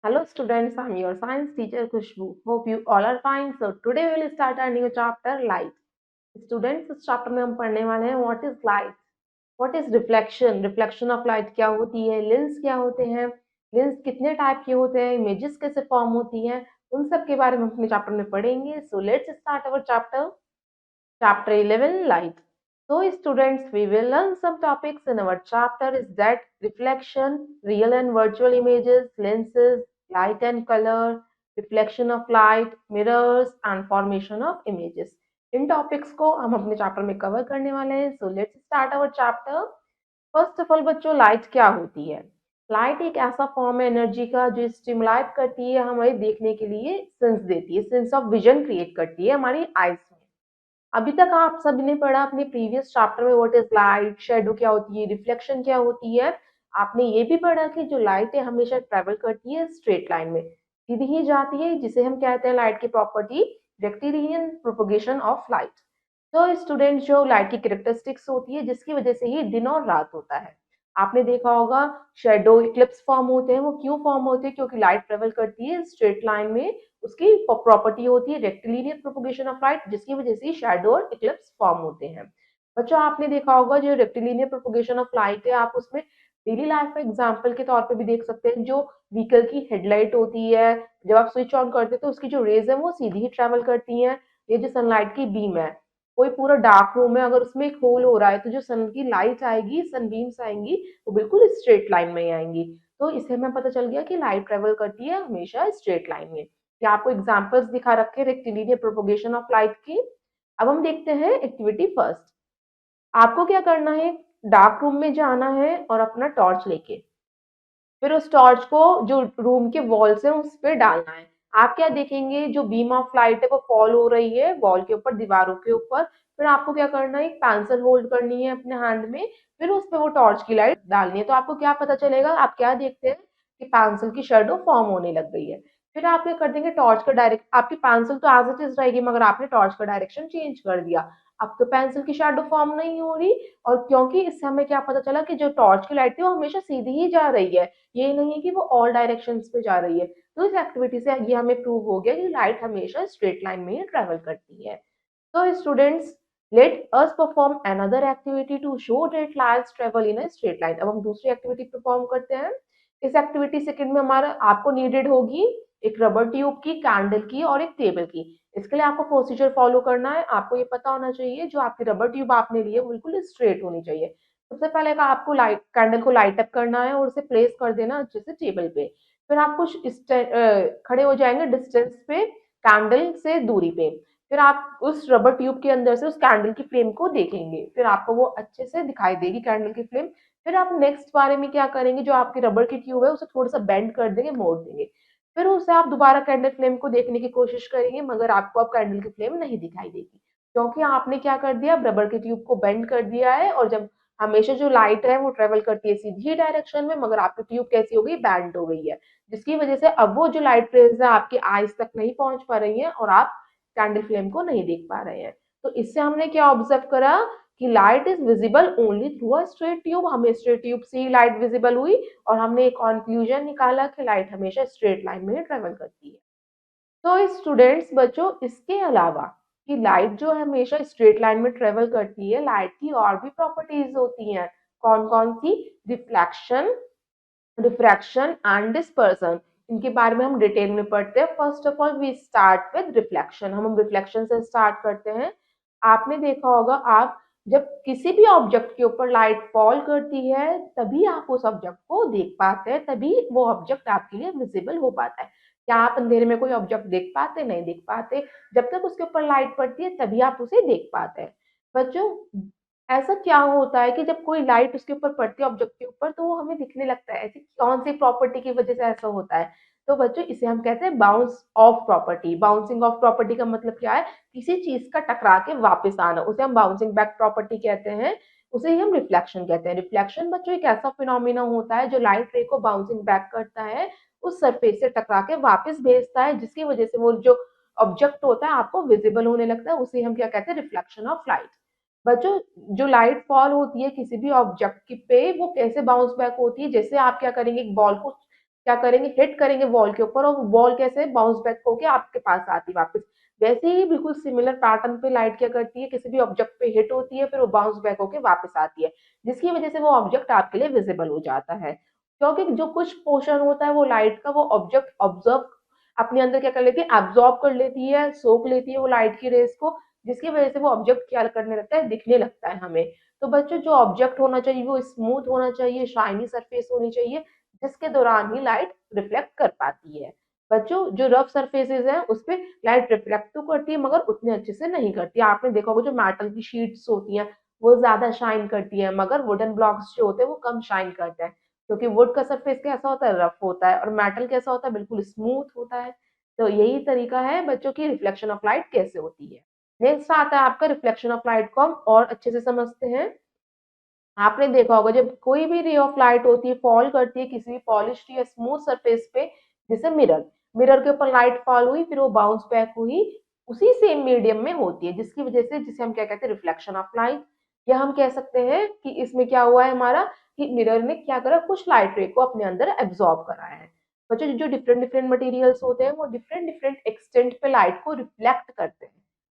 Hello students, I'm your science teacher Khushbu. Hope you all are fine. So today we will start our new chapter light. Students, इस chapter में हम पढ़ने वाले हैं what is light, what is reflection, reflection of light क्या होती है, lens क्या होते हैं, लेंस कितने टाइप के होते हैं, इमेजेस कैसे फॉर्म होती हैं, उन सब के बारे में अपने चैप्टर में पढ़ेंगे. So let's start our chapter. Chapter 11 Light. So, students, we will learn some topics in our chapter is that reflection, real and virtual images, lenses, light and color, reflection of light, mirrors and formation of images. इन topics को हम अपने chapter में cover करने वाले हैं. So let's start our chapter. First of all बच्चों, light क्या होती है? लाइट एक ऐसा फॉर्म है एनर्जी का जो स्टिमुलेट करती है, हमारे देखने के लिए सेंस देती है, सेंस ऑफ विजन क्रिएट करती है हमारी आईज में. अभी तक आप सभी ने पढ़ा अपने प्रीवियस चैप्टर में व्हाट इज लाइट, शेडो क्या होती है, रिफ्लेक्शन क्या होती है. आपने ये भी पढ़ा कि जो लाइट है हमेशा ट्रेवल करती है स्ट्रेट लाइन में, सीधी ही जाती है, जिसे हम कहते हैं लाइट की प्रॉपर्टी रेक्टिलिनियन प्रोपगेशन ऑफ लाइट. तो स्टूडेंट, जो लाइट की कैरेक्टरिस्टिक्स होती है जिसकी वजह से ही दिन और रात होता है. आपने देखा होगा शेडो इक्लिप्स फॉर्म होते हैं, वो क्यों फॉर्म होते हैं? क्योंकि लाइट ट्रेवल करती है स्ट्रेट लाइन में, उसकी प्रॉपर्टी होती है रेक्टिलिनियर प्रोपगेशन ऑफ लाइट, जिसकी वजह से शैडो और इक्लिप्स फॉर्म होते हैं. बच्चों, आपने देखा होगा जो रेक्टिलिनियर प्रोपगेशन ऑफ लाइट है, आप उसमें डेली लाइफ में एग्जांपल के तौर पे भी देख सकते हैं. जो व्हीकल की हेडलाइट होती है, जब आप स्विच ऑन करते हैं तो उसकी जो रेज है वो सीधी ही ट्रेवल करती हैं. ये जो सनलाइट की बीम है, कोई पूरा डार्क रूम है, अगर उसमें एक होल हो रहा है तो जो सन की लाइट आएगी, सन बीम्स आएंगी, वो बिल्कुल स्ट्रेट लाइन में ही आएंगी. तो इससे हमें पता चल गया कि लाइट ट्रेवल करती है हमेशा स्ट्रेट लाइन में. या आपको एग्जांपल्स दिखा रखे रेक्टिलिनियर प्रोपगेशन ऑफ लाइट की. अब हम देखते हैं एक्टिविटी फर्स्ट. आपको क्या करना है? डार्क रूम में जाना है और अपना टॉर्च लेके फिर उस टॉर्च को जो रूम के वॉल्स है उस पे डालना है. आप क्या देखेंगे? जो बीम ऑफ लाइट है वो फॉल हो रही है वॉल के ऊपर, दीवारों के ऊपर. फिर आपको क्या करना है? एक पेंसिल होल्ड करनी है अपने हैंड में, फिर उस पे वो टॉर्च की लाइट डालनी है. तो आपको क्या पता चलेगा? आप क्या देखते हैं कि पेंसिल की शेडो फॉर्म होने लग गई है. फिर आप क्या कर देंगे? टॉर्च का डायरेक्ट, आपकी पेंसिल तो एज इट इज रहेगी मगर आपने टॉर्च का डायरेक्शन चेंज कर दिया. अब तो पेंसिल की शेडो फॉर्म नहीं हो रही. और क्योंकि इससे हमें क्या पता चला कि जो टॉर्च की लाइट थी वो हमेशा सीधी ही जा रही है, ये नहीं है कि वो ऑल डायरेक्शंस पे जा रही है. तो इस एक्टिविटी से ये हमें प्रूव हो गया कि लाइट हमेशा स्ट्रेट लाइन में ही ट्रेवल करती है. तो students, let us perform another activity to show that lights travel in a straight line. अब हम दूसरी एक्टिविटी परफॉर्म करते हैं. इस एक्टिविटी सेकंड में हमारा आपको नीडेड होगी एक रबर ट्यूब की, कैंडल की और एक टेबल की. इसके लिए आपको प्रोसीजर फॉलो करना है. आपको ये पता होना चाहिए जो आपकी रबर ट्यूब आपने ली है वो बिल्कुल स्ट्रेट होनी चाहिए. सबसे पहले का आपको लाइट कैंडल को लाइट अप करना है और उसे प्लेस कर देना अच्छे से टेबल पे. फिर आप कुछ खड़े हो जाएंगे डिस्टेंस पे, कैंडल से दूरी पे. फिर आप उस रबर ट्यूब के अंदर से उस कैंडल की फ्लेम को देखेंगे, फिर आपको वो अच्छे से दिखाई देगी कैंडल की फ्लेम. फिर आप नेक्स्ट बारे में क्या करेंगे? जो आपकी रबर की ट्यूब है उसे थोड़ा सा बेंड कर देंगे, मोड़ देंगे. फिर उसे आप दोबारा कैंडल फ्लेम को देखने की कोशिश करेंगे मगर आपको अब कैंडल की फ्लेम नहीं दिखाई देगी, क्योंकि आपने क्या कर दिया? रबर की ट्यूब को बेंड कर दिया है. और जब हमेशा जो लाइट है वो ट्रेवल करती है सीधी डायरेक्शन में, मगर आपकी ट्यूब कैसी हो गई? बैंड हो गई है, जिसकी वजह से अब वो जो लाइट रेज है आपकी आईज तक नहीं पहुंच पा रही है और आप कैंडल फ्लेम को नहीं देख पा रहे हैं. तो इससे हमने क्या ऑब्जर्व करा कि light is visible only through a straight tube. हमें स्ट्रेट ट्यूब से ही लाइट विजिबल हुई और हमने एक कंक्लूजन निकाला कि लाइट हमेशा स्ट्रेट लाइन में ट्रेवल करती है. तो स्टूडेंट्स, बच्चों, इसके अलावा कि लाइट जो है हमेशा स्ट्रेट लाइन में ट्रेवल करती है, लाइट की और भी प्रॉपर्टीज होती हैं. कौन कौन सी? Reflection, refraction and dispersion. इनके बारे में हम डिटेल में पढ़ते हैं. First of all we start with reflection. हम रिफ्लेक्शन से स्टार्ट करते हैं. आपने देखा होगा, आप जब किसी भी ऑब्जेक्ट के ऊपर लाइट फॉल करती है तभी आप उस ऑब्जेक्ट को देख पाते हैं, तभी वो ऑब्जेक्ट आपके लिए विजिबल हो पाता है. क्या आप अंधेरे में कोई ऑब्जेक्ट देख पाते? नहीं देख पाते. जब तक उसके ऊपर लाइट पड़ती है तभी आप उसे देख पाते हैं. बच्चों, ऐसा क्या होता है कि जब कोई लाइट उसके ऊपर पड़ती है ऑब्जेक्ट के ऊपर तो वो हमें दिखने लगता है? ऐसी कौन सी प्रॉपर्टी की वजह से ऐसा होता है? तो बच्चों, इसे हम कहते हैं bounce off property. Bouncing off property का मतलब क्या है? किसी चीज का टकरा के वापस आना, उसे हम बाउंसिंग बैक प्रॉपर्टी कहते हैं. उसे ही हम रिफ्लेक्शन कहते हैं. रिफ्लेक्शन बच्चों एक ऐसा फिनोमिना होता है जो लाइट रे को बाउंसिंग बैक करता है, उस सरफेस से टकरा के वापस भेजता है, जिसकी वजह से वो जो ऑब्जेक्ट होता है आपको विजिबल होने लगता है. उसे हम क्या कहते हैं? Reflection of light. बच्चों, जो लाइट फॉल होती है किसी भी ऑब्जेक्ट पे, वो कैसे बाउंस बैक होती है? जैसे आप क्या करेंगे? एक बॉल को क्या करेंगे, हिट करेंगे वॉल के ऊपर और वॉल कैसे बाउंस बैक होके आपके पास आती है वापस। वैसे ही बिल्कुल सिमिलर पैटर्न पे लाइट क्या करती है, किसी भी ऑब्जेक्ट पे हिट होती है, फिर वो बाउंस बैक होके वापस आती है, जिसकी वजह से वो ऑब्जेक्ट आपके लिए विजिबल हो जाता है। क्योंकि जो कुछ पोर्शन होता है वो लाइट का, वो ऑब्जेक्ट ऑब्जर्व अपने अंदर क्या कर लेती है, एब्जॉर्ब कर लेती है, सोख लेती है वो लाइट की रेस को, जिसकी वजह से वो ऑब्जेक्ट क्या करने लगता है, दिखने लगता है हमें। तो बच्चों, जो ऑब्जेक्ट होना चाहिए वो स्मूथ होना चाहिए, शाइनी सरफेस होनी चाहिए, जिसके दौरान ही लाइट रिफ्लेक्ट कर पाती है। बच्चों, जो रफ सरफेसेस हैं उस पे लाइट रिफ्लेक्ट तो करती है मगर उतने अच्छे से नहीं करती है। आपने देखा होगा जो मेटल की शीट्स होती हैं वो ज्यादा शाइन करती है, मगर वुडन ब्लॉक्स जो होते हैं वो कम शाइन करते हैं, क्योंकि वुड का सरफेस कैसा होता है, रफ होता है, और मेटल कैसा होता है, बिल्कुल स्मूथ होता है। तो यही तरीका है बच्चों की रिफ्लेक्शन ऑफ लाइट कैसे होती है। नेक्स्ट आता है आपका रिफ्लेक्शन ऑफ लाइट को हम और अच्छे से समझते हैं। आपने देखा होगा जब कोई भी रे ऑफ लाइट होती है, फॉल करती है किसी भी पॉलिश्ड या स्मूथ सरफेस पे, जैसे मिरर, मिरर के ऊपर लाइट फॉल हुई, फिर वो बाउंस बैक हुई, उसी सेम मीडियम में होती है, जिसकी वजह से, जिसे हम क्या कहते हैं, रिफ्लेक्शन ऑफ लाइट। या हम कह सकते हैं कि इसमें क्या हुआ है हमारा, कि मिरर ने क्या करा, कुछ लाइट रे को अपने अंदर एब्जॉर्ब करा है। बच्चों, जो डिफरेंट डिफरेंट मटेरियल्स होते हैं वो डिफरेंट डिफरेंट एक्सटेंट पे लाइट को रिफ्लेक्ट करते हैं,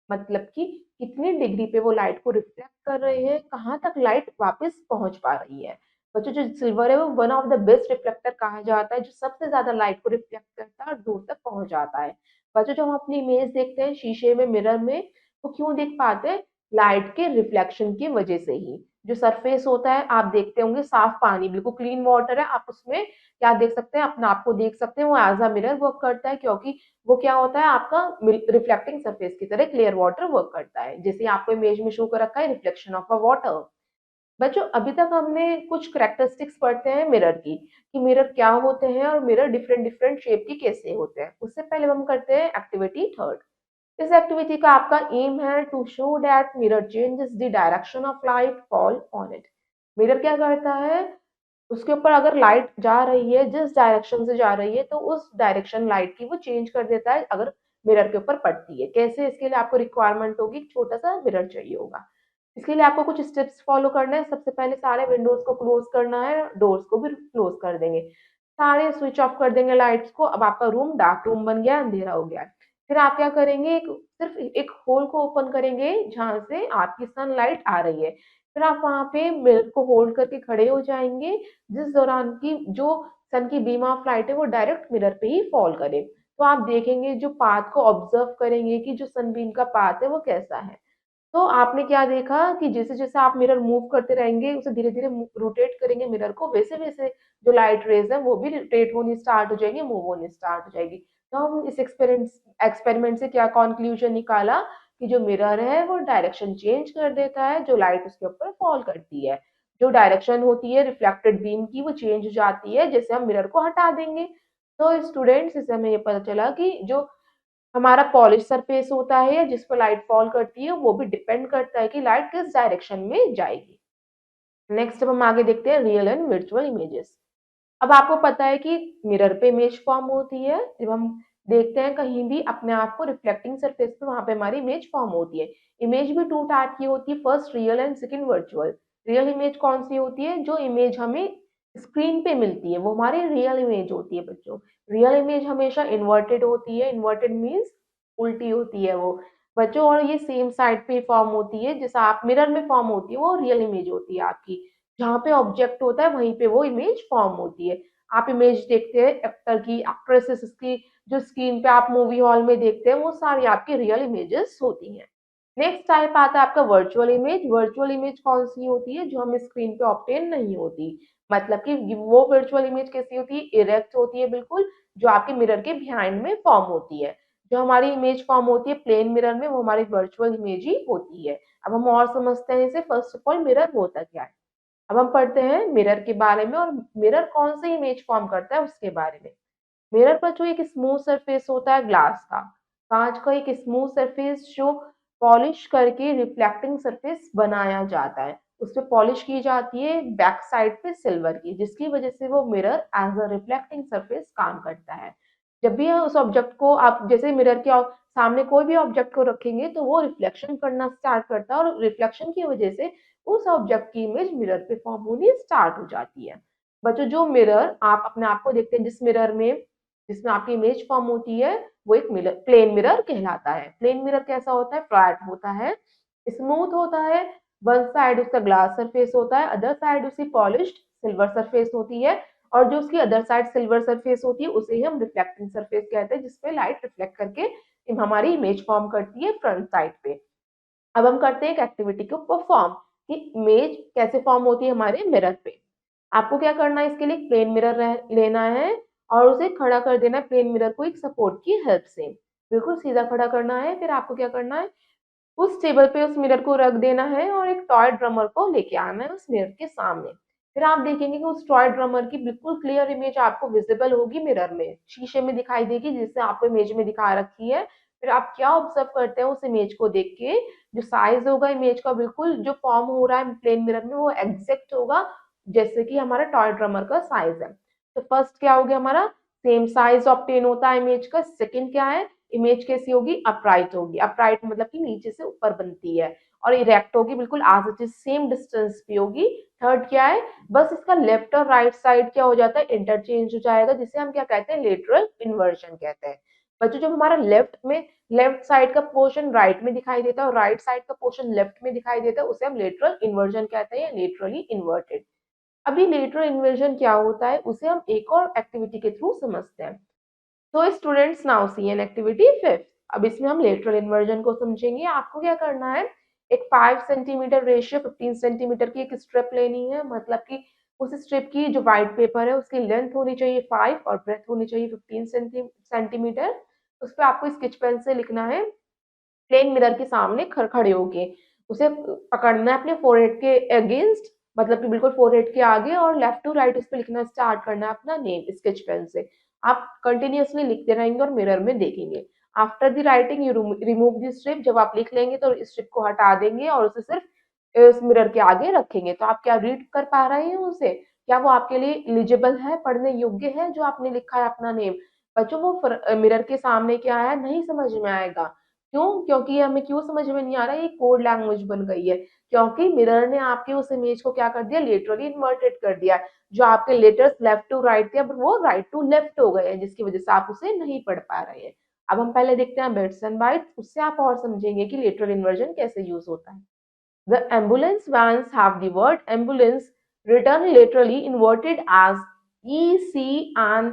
मतलब कि कितनी डिग्री पे वो लाइट को रिफ्लेक्ट कर रहे हैं, कहाँ तक लाइट वापस पहुंच पा रही है। बच्चों, जो सिल्वर है वो one of the best reflector कहा जाता है, जो सबसे ज्यादा लाइट को रिफ्लेक्ट करता है और दूर तक पहुंच जाता है। बच्चों, जब हम अपनी इमेज देखते हैं शीशे में, मिरर में, तो क्यों देख पाते हैं, लाइट के रिफ्लेक्शन की वजह से ही। जो सरफेस होता है आप देखते होंगे, साफ पानी, बिल्कुल क्लीन वाटर है, आप उसमें क्या देख सकते हैं, अपना आप को देख सकते हैं, वो एज अ मिरर वर्क करता है, क्योंकि वो क्या होता है, आपका रिफ्लेक्टिंग सरफेस की तरह क्लियर वाटर वर्क करता है, जैसे आपको इमेज में शो कर रखा है, रिफ्लेक्शन ऑफ अ वाटर। बच्चों, अभी तक हमने कुछ करेक्टरिस्टिक्स पढ़ते हैं मिरर की, कि मिरर क्या होते हैं और मिरर डिफरेंट डिफरेंट शेप के कैसे होते हैं। उससे पहले हम करते हैं एक्टिविटी थर्ड। इस एक्टिविटी का आपका एम है to show that mirror changes the direction of light fall on it. Mirror क्या करता है, उसके ऊपर अगर लाइट जा रही है, जिस डायरेक्शन से जा रही है, तो उस डायरेक्शन लाइट की वो चेंज कर देता है अगर मिरर के ऊपर पड़ती है। कैसे, इसके लिए आपको रिक्वायरमेंट होगी, छोटा सा मिरर चाहिए होगा। इसके लिए आपको कुछ स्टेप्स फॉलो करना है। सबसे पहले सारे विंडोज को क्लोज करना है, डोर्स को भी क्लोज कर देंगे, सारे स्विच ऑफ कर देंगे लाइट्स को। अब आपका रूम डार्क रूम बन गया, अंधेरा हो गया। फिर आप क्या करेंगे, सिर्फ एक होल को ओपन करेंगे जहां से आपकी सनलाइट आ रही है। फिर आप वहां पे मिरर को होल्ड करके खड़े हो जाएंगे, जिस दौरान की जो सन की बीम ऑफ लाइट है वो डायरेक्ट मिरर पे ही फॉल करे। तो आप देखेंगे, जो पाथ को ऑब्जर्व करेंगे कि जो सनबीम का पाथ है वो कैसा है। तो आपने क्या देखा कि जैसे-जैसे आप मिरर मूव करते रहेंगे, उसे धीरे-धीरे रोटेट करेंगे मिरर को, वैसे-वैसे जो लाइट रेज़ है वो भी रोटेट होनी स्टार्ट हो जाएँगी, मूव होनी स्टार्ट हो जाएगी। तो हम इस एक्सपेरिमेंट से क्या कॉन्क्लूजन निकाला, कि जो मिरर है वो डायरेक्शन चेंज कर देता है, जो लाइट उसके ऊपर फॉल करती है। जो डायरेक्शन होती है रिफ्लेक्टेड बीम की, वो चेंज हो जाती है जैसे हम मिरर को हटा देंगे। तो स्टूडेंट्स, इससे हमें ये पता चला कि जो हमारा पॉलिश सरफेस होता है या जिस पर लाइट फॉल करती है, वो भी डिपेंड करता है कि लाइट किस डायरेक्शन में जाएगी। नेक्स्ट अब हम आगे देखते हैं रियल एंड वर्चुअल इमेजेस। अब आपको पता है कि मिरर पे इमेज फॉर्म होती है, जब हम देखते हैं कहीं भी अपने आप को रिफ्लेक्टिंग सरफेस पे, वहां पे हमारी इमेज फॉर्म होती है। इमेज भी टू टाइप की होती है, first real and second virtual. Real image कौन सी होती है, जो इमेज हमें स्क्रीन पे मिलती है वो हमारी रियल इमेज होती है बच्चों। रियल इमेज हमेशा इन्वर्टेड होती है, इन्वर्टेड मीन्स उल्टी होती है वो बच्चों, और ये सेम साइड पे फॉर्म होती है, जैसा आप मिरर में फॉर्म होती है वो रियल इमेज होती है आपकी। जहाँ पे ऑब्जेक्ट होता है वहीं पे वो इमेज फॉर्म होती है। आप इमेज देखते हैं एक्टर की, एक्ट्रेसेस की, जो स्क्रीन पे आप मूवी हॉल में देखते हैं, वो सारी आपकी रियल इमेजेस होती हैं। नेक्स्ट टाइप आता है आपका वर्चुअल इमेज। वर्चुअल इमेज कौन सी होती है, जो हमें स्क्रीन पे ऑब्टेन नहीं होती। मतलब कि वो वर्चुअल इमेज कैसी होती है, इरेक्ट होती है बिल्कुल, जो आपके मिरर के बिहाइंड में फॉर्म होती है। जो हमारी इमेज फॉर्म होती है प्लेन मिरर में, वो हमारी वर्चुअल इमेज ही होती है। अब हम और समझते हैं इसे। फर्स्ट ऑफ ऑल, मिरर होता क्या है। अब हम पढ़ते हैं मिरर के बारे में, और मिरर कौन सी इमेज फॉर्म करता है उसके बारे में। मिरर पर जो एक स्मूथ सरफेस होता है ग्लास का, कांच का एक स्मूथ सरफेस, जो पॉलिश करके रिफ्लेक्टिंग सरफेस बनाया जाता है, उस पे पॉलिश की जाती है बैक साइड पे सिल्वर की, जिसकी वजह से वो mirror as a reflecting surface काम करता है। जब भी उस ऑब्जेक्ट को आप जैसे मिरर के सामने कोई भी ऑब्जेक्ट को रखेंगे, तो वो रिफ्लेक्शन करना स्टार्ट करता है, और रिफ्लेक्शन की वजह से उस ऑब्जेक्ट की इमेज मिरर पे फॉर्म होनी स्टार्ट हो जाती है। बच्चों जो मिरर आप अपने आप को देखते हैं, जिस मिरर में जिसमें आपकी इमेज फॉर्म होती है, वो एक मिरर प्लेन मिरर कहलाता है। प्लेन मिरर कैसा होता है? फ्लैट होता है, स्मूथ होता है, वन साइड उसका ग्लास सरफेस होता है, अदर साइड उसकी पॉलिश्ड सिल्वर सरफेस होती है, और जो उसकी अदर साइड सिल्वर सरफेस होती है उसे ही हम रिफ्लेक्टिंग सरफेस कहते हैं, जिसपे लाइट रिफ्लेक्ट करके हमारी इमेज फॉर्म करती है फ्रंट साइड पे। अब हम करते हैं एक एक्टिविटी को परफॉर्म, कि इमेज कैसे फॉर्म होती है हमारे मिरर पे। आपको क्या करना है, इसके लिए प्लेन मिरर लेना है और उसे खड़ा कर देना है प्लेन मिरर को एक सपोर्ट की हेल्प से। बिल्कुल सीधा खड़ा करना है। फिर आपको क्या करना है, उस टेबल पे उस मिरर को रख देना है और एक टॉय ड्रमर को लेके आना है उस मिरर के सामने। फिर आप देखेंगे कि उस टॉय ड्रमर की बिल्कुल क्लियर इमेज आपको विजिबल होगी मिरर में, शीशे में दिखाई देगी, जिससे आपको इमेज में दिखा रखी है। फिर आप क्या ऑब्जर्व करते हैं उस इमेज को देख के, जो साइज होगा इमेज का, बिल्कुल जो फॉर्म हो रहा है प्लेन मिरर में वो एग्जैक्ट होगा जैसे कि हमारा टॉय ड्रमर का साइज है। तो फर्स्ट क्या हो गया हमारा, सेम साइज ऑब्टेन होता है इमेज का। सेकंड क्या है, इमेज कैसी होगी, अपराइट होगी। अपराइट मतलब कि नीचे से ऊपर बनती है, और इरेक्ट होगी, बिल्कुल आज इट इज सेम डिस्टेंस पे होगी। थर्ड क्या है, बस इसका लेफ्ट और राइट साइड क्या हो जाता है, इंटरचेंज हो जाएगा, जिसे हम क्या कहते हैं, लेटरल इन्वर्जन कहते हैं। बच्चों जब हमारा लेफ्ट साइड का पोर्शन राइट में दिखाई देता है और राइट साइड का पोर्शन लेफ्ट में दिखाई देता है, उसे हम लेटरल इन्वर्जन कहते हैं या लेटरली इन्वर्टेड। अभी लेटरल इन्वर्जन क्या होता है उसे हम एक और एक्टिविटी के थ्रू समझते हैं। तो students now see an activity fifth. अब इसमें हम लेटरल इन्वर्जन को समझेंगे। आपको क्या करना है, एक 5 सेंटीमीटर रेशियो 15 सेंटीमीटर की एक स्ट्रिप लेनी है, मतलब कि उस स्ट्रिप की जो व्हाइट पेपर है उसकी लेंथ होनी चाहिए 5 और ब्रेथ होनी चाहिए 15 सेंटीमीटर। उस पर आपको स्केच पेन से लिखना है, प्लेन मिरर के सामने खड़े होके उसे पकड़ना है अपने फोरहेड के अगेंस्ट, मतलब कि बिल्कुल फोरहेड के आगे, और लेफ्ट टू राइट उस पर लिखना स्टार्ट करना है अपना नेम स्केच पेन से। आप कंटिन्यूअसली लिखते रहेंगे और मिरर में देखेंगे। After the writing you remove the strip. जब आप लिख लेंगे तो स्ट्रिप को हटा देंगे और उसे सिर्फ इस मिरर के आगे रखेंगे। तो आप क्या रीड कर पा रहे हैं उसे, क्या वो आपके लिए एलिजिबल है, पढ़ने योग्य है जो आपने लिखा है अपना नेम? बच्चों वो मिरर के सामने क्या है नहीं समझ में आएगा। क्यों? क्योंकि हमें क्यों समझ में नहीं आ रहा है, ये कोड लैंग्वेज बन गई है, क्योंकि मिरर ने आपकी उस इमेज को क्या कर दिया, लिटरली इन्वर्टेड कर दिया है। जो आपके लेटर्स लेफ्ट टू राइट थे अब वो राइट टू लेफ्ट हो गए हैं, जिसकी वजह से आप उसे नहीं पढ़ पा रहे हैं। अब हम पहले देखते हैं बिट्स एंड बाइट्स, उससे आप और समझेंगे कि लेटरल इन्वर्जन कैसे यूज होता है। The ambulance vans have the word ambulance written literally inverted as ECANALUBMA,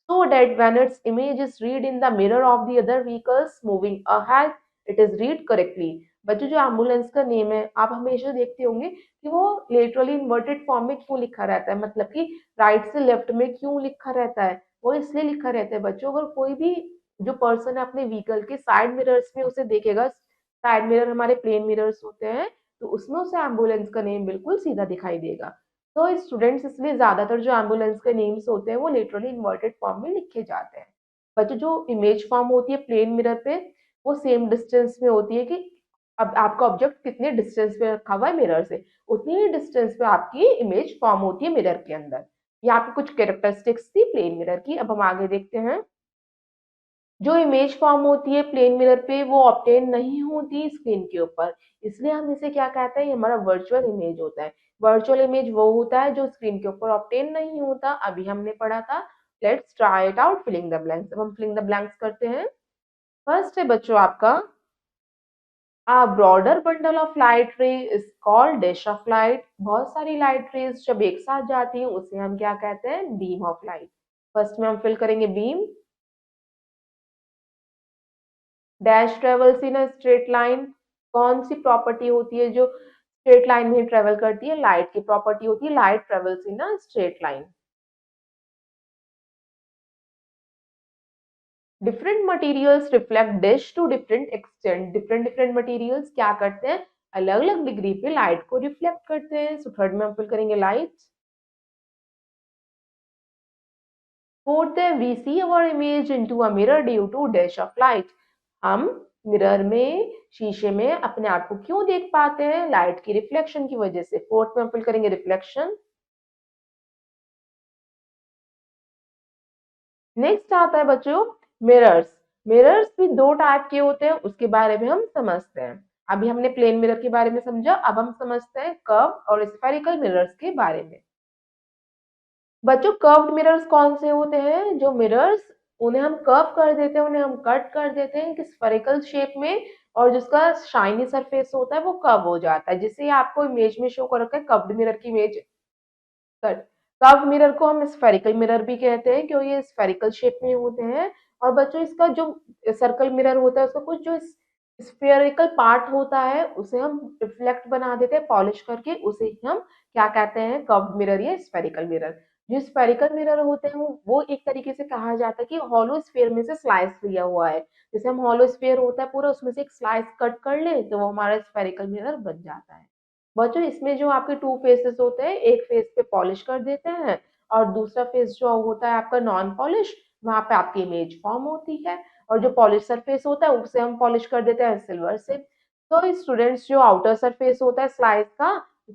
so that when its image is read in the mirror of the other vehicles moving ahead, it is read correctly. बच्चों जो ambulance का name है आप हमेशा देखते होंगे कि वो लिटरली इन्वर्टेड फॉर्म में क्यों लिखा रहता है, मतलब कि राइट से लेफ्ट में क्यों लिखा रहता है, वो इसलिए लिखा रहता है बच्चों, अगर कोई भी जो पर्सन है अपने व्हीकल के साइड मिरर्स में उसे देखेगा, साइड मिरर हमारे प्लेन मिरर्स होते हैं, तो उसमें उसे एम्बुलेंस का नेम बिल्कुल सीधा दिखाई देगा। तो स्टूडेंट्स इसलिए ज्यादातर जो एम्बुलेंस के नेम्स होते हैं वो लिटरली इन्वर्टेड फॉर्म में लिखे जाते हैं। बच्चों जो इमेज फॉर्म होती है प्लेन मिरर पे वो सेम डिस्टेंस में होती है, कि अब आपका ऑब्जेक्ट कितने डिस्टेंस पे रखा हुआ है मिरर से, उतनी ही डिस्टेंस पे आपकी इमेज फॉर्म होती है मिरर के अंदर। ये आपकी कुछ कैरेक्टरिस्टिक्स थी प्लेन मिरर की। अब हम आगे देखते हैं। जो इमेज फॉर्म होती है प्लेन मिरर पे वो ऑब्टेन नहीं होती स्क्रीन के ऊपर, इसलिए हम इसे क्या कहते हैं, ये हमारा वर्चुअल इमेज होता है। वर्चुअल इमेज वो होता है जो स्क्रीन के ऊपर ऑब्टेन नहीं होता, अभी हमने पढ़ा था। Let's try it out filling the blanks. अब हम फिलिंग द ब्लैंक्स करते हैं। फर्स्ट है बच्चों आपका, a broader bundle of light ray is called dish of light। बहुत सारी लाइट रेज जब एक साथ जाती हैं उसे हम क्या कहते हैं, बीम ऑफ लाइट। फर्स्ट में हम फिल करेंगे beam. Dash travels in a straight line. कौन सी प्रॉपर्टी होती है जो स्ट्रेट लाइन में ट्रेवल करती है, लाइट की प्रॉपर्टी होती है, light travels in a straight line. Different materials reflect dash to different extent. Different different materials क्या करते हैं, अलग अलग डिग्री पे लाइट को रिफ्लेक्ट करते हैं। सो थर्ड में हम फिल करेंगे लाइट। फोर्थ है we see our image into a mirror due to dash of light. हम मिरर में शीशे में अपने आप को क्यों देख पाते हैं, लाइट की रिफ्लेक्शन की वजह से। फोर्थ में हम फिल करेंगे रिफ्लेक्शन। नेक्स्ट आता है बच्चों मिरर्स। मिरर्स भी दो टाइप के होते हैं, उसके बारे में हम समझते हैं। अभी हमने प्लेन मिरर के बारे में समझा, अब हम समझते हैं कर्व और स्फेरिकल मिरर्स के बारे में। बच्चों कर्व्ड मिरर्स कौन से होते हैं? जो मिरर्स उन्हें हम कर्व कर देते हैं, उन्हें हम कट कर देते हैं कि स्फेरिकल शेप में, और जिसका शाइनी सरफेस होता है वो कर्व हो जाता है, जिसे आपको इमेज में शो कर रखा है कर्व्ड मिरर की इमेज। कर्व मिरर को हम स्फेरिकल मिरर भी कहते हैं क्योंकि ये स्फेरिकल शेप में होते हैं। और बच्चों इसका जो सर्कल मिरर होता है उसका कुछ जो स्फेरिकल पार्ट होता है उसे हम रिफ्लेक्ट बना देते हैं पॉलिश करके, उसे ही हम क्या कहते हैं? कर्व मिरर या स्फेरिकल मिरर। जो स्फेरिकल मिरर होते हैं वो एक तरीके से कहा जाता है कि हॉलो स्फीयर में से स्लाइस लिया हुआ है। जैसे हम हॉलो स्फीयर होता है पूरा, उसमें से एक स्लाइस कट कर ले तो वो हमारा स्फेरिकल मिरर बन जाता है। बच्चों इसमें जो आपके टू फेसेस होते हैं, एक फेस पे पॉलिश कर देते हैं और दूसरा फेस जो होता है आपका नॉन पॉलिश, वहां पे आपकी इमेज फॉर्म होती है। और जो पॉलिश सरफेस होता है उसे हम पॉलिश कर देते हैं सिल्वर से। तो स्टूडेंट्स जो आउटर सरफेस होता है स्लाइस का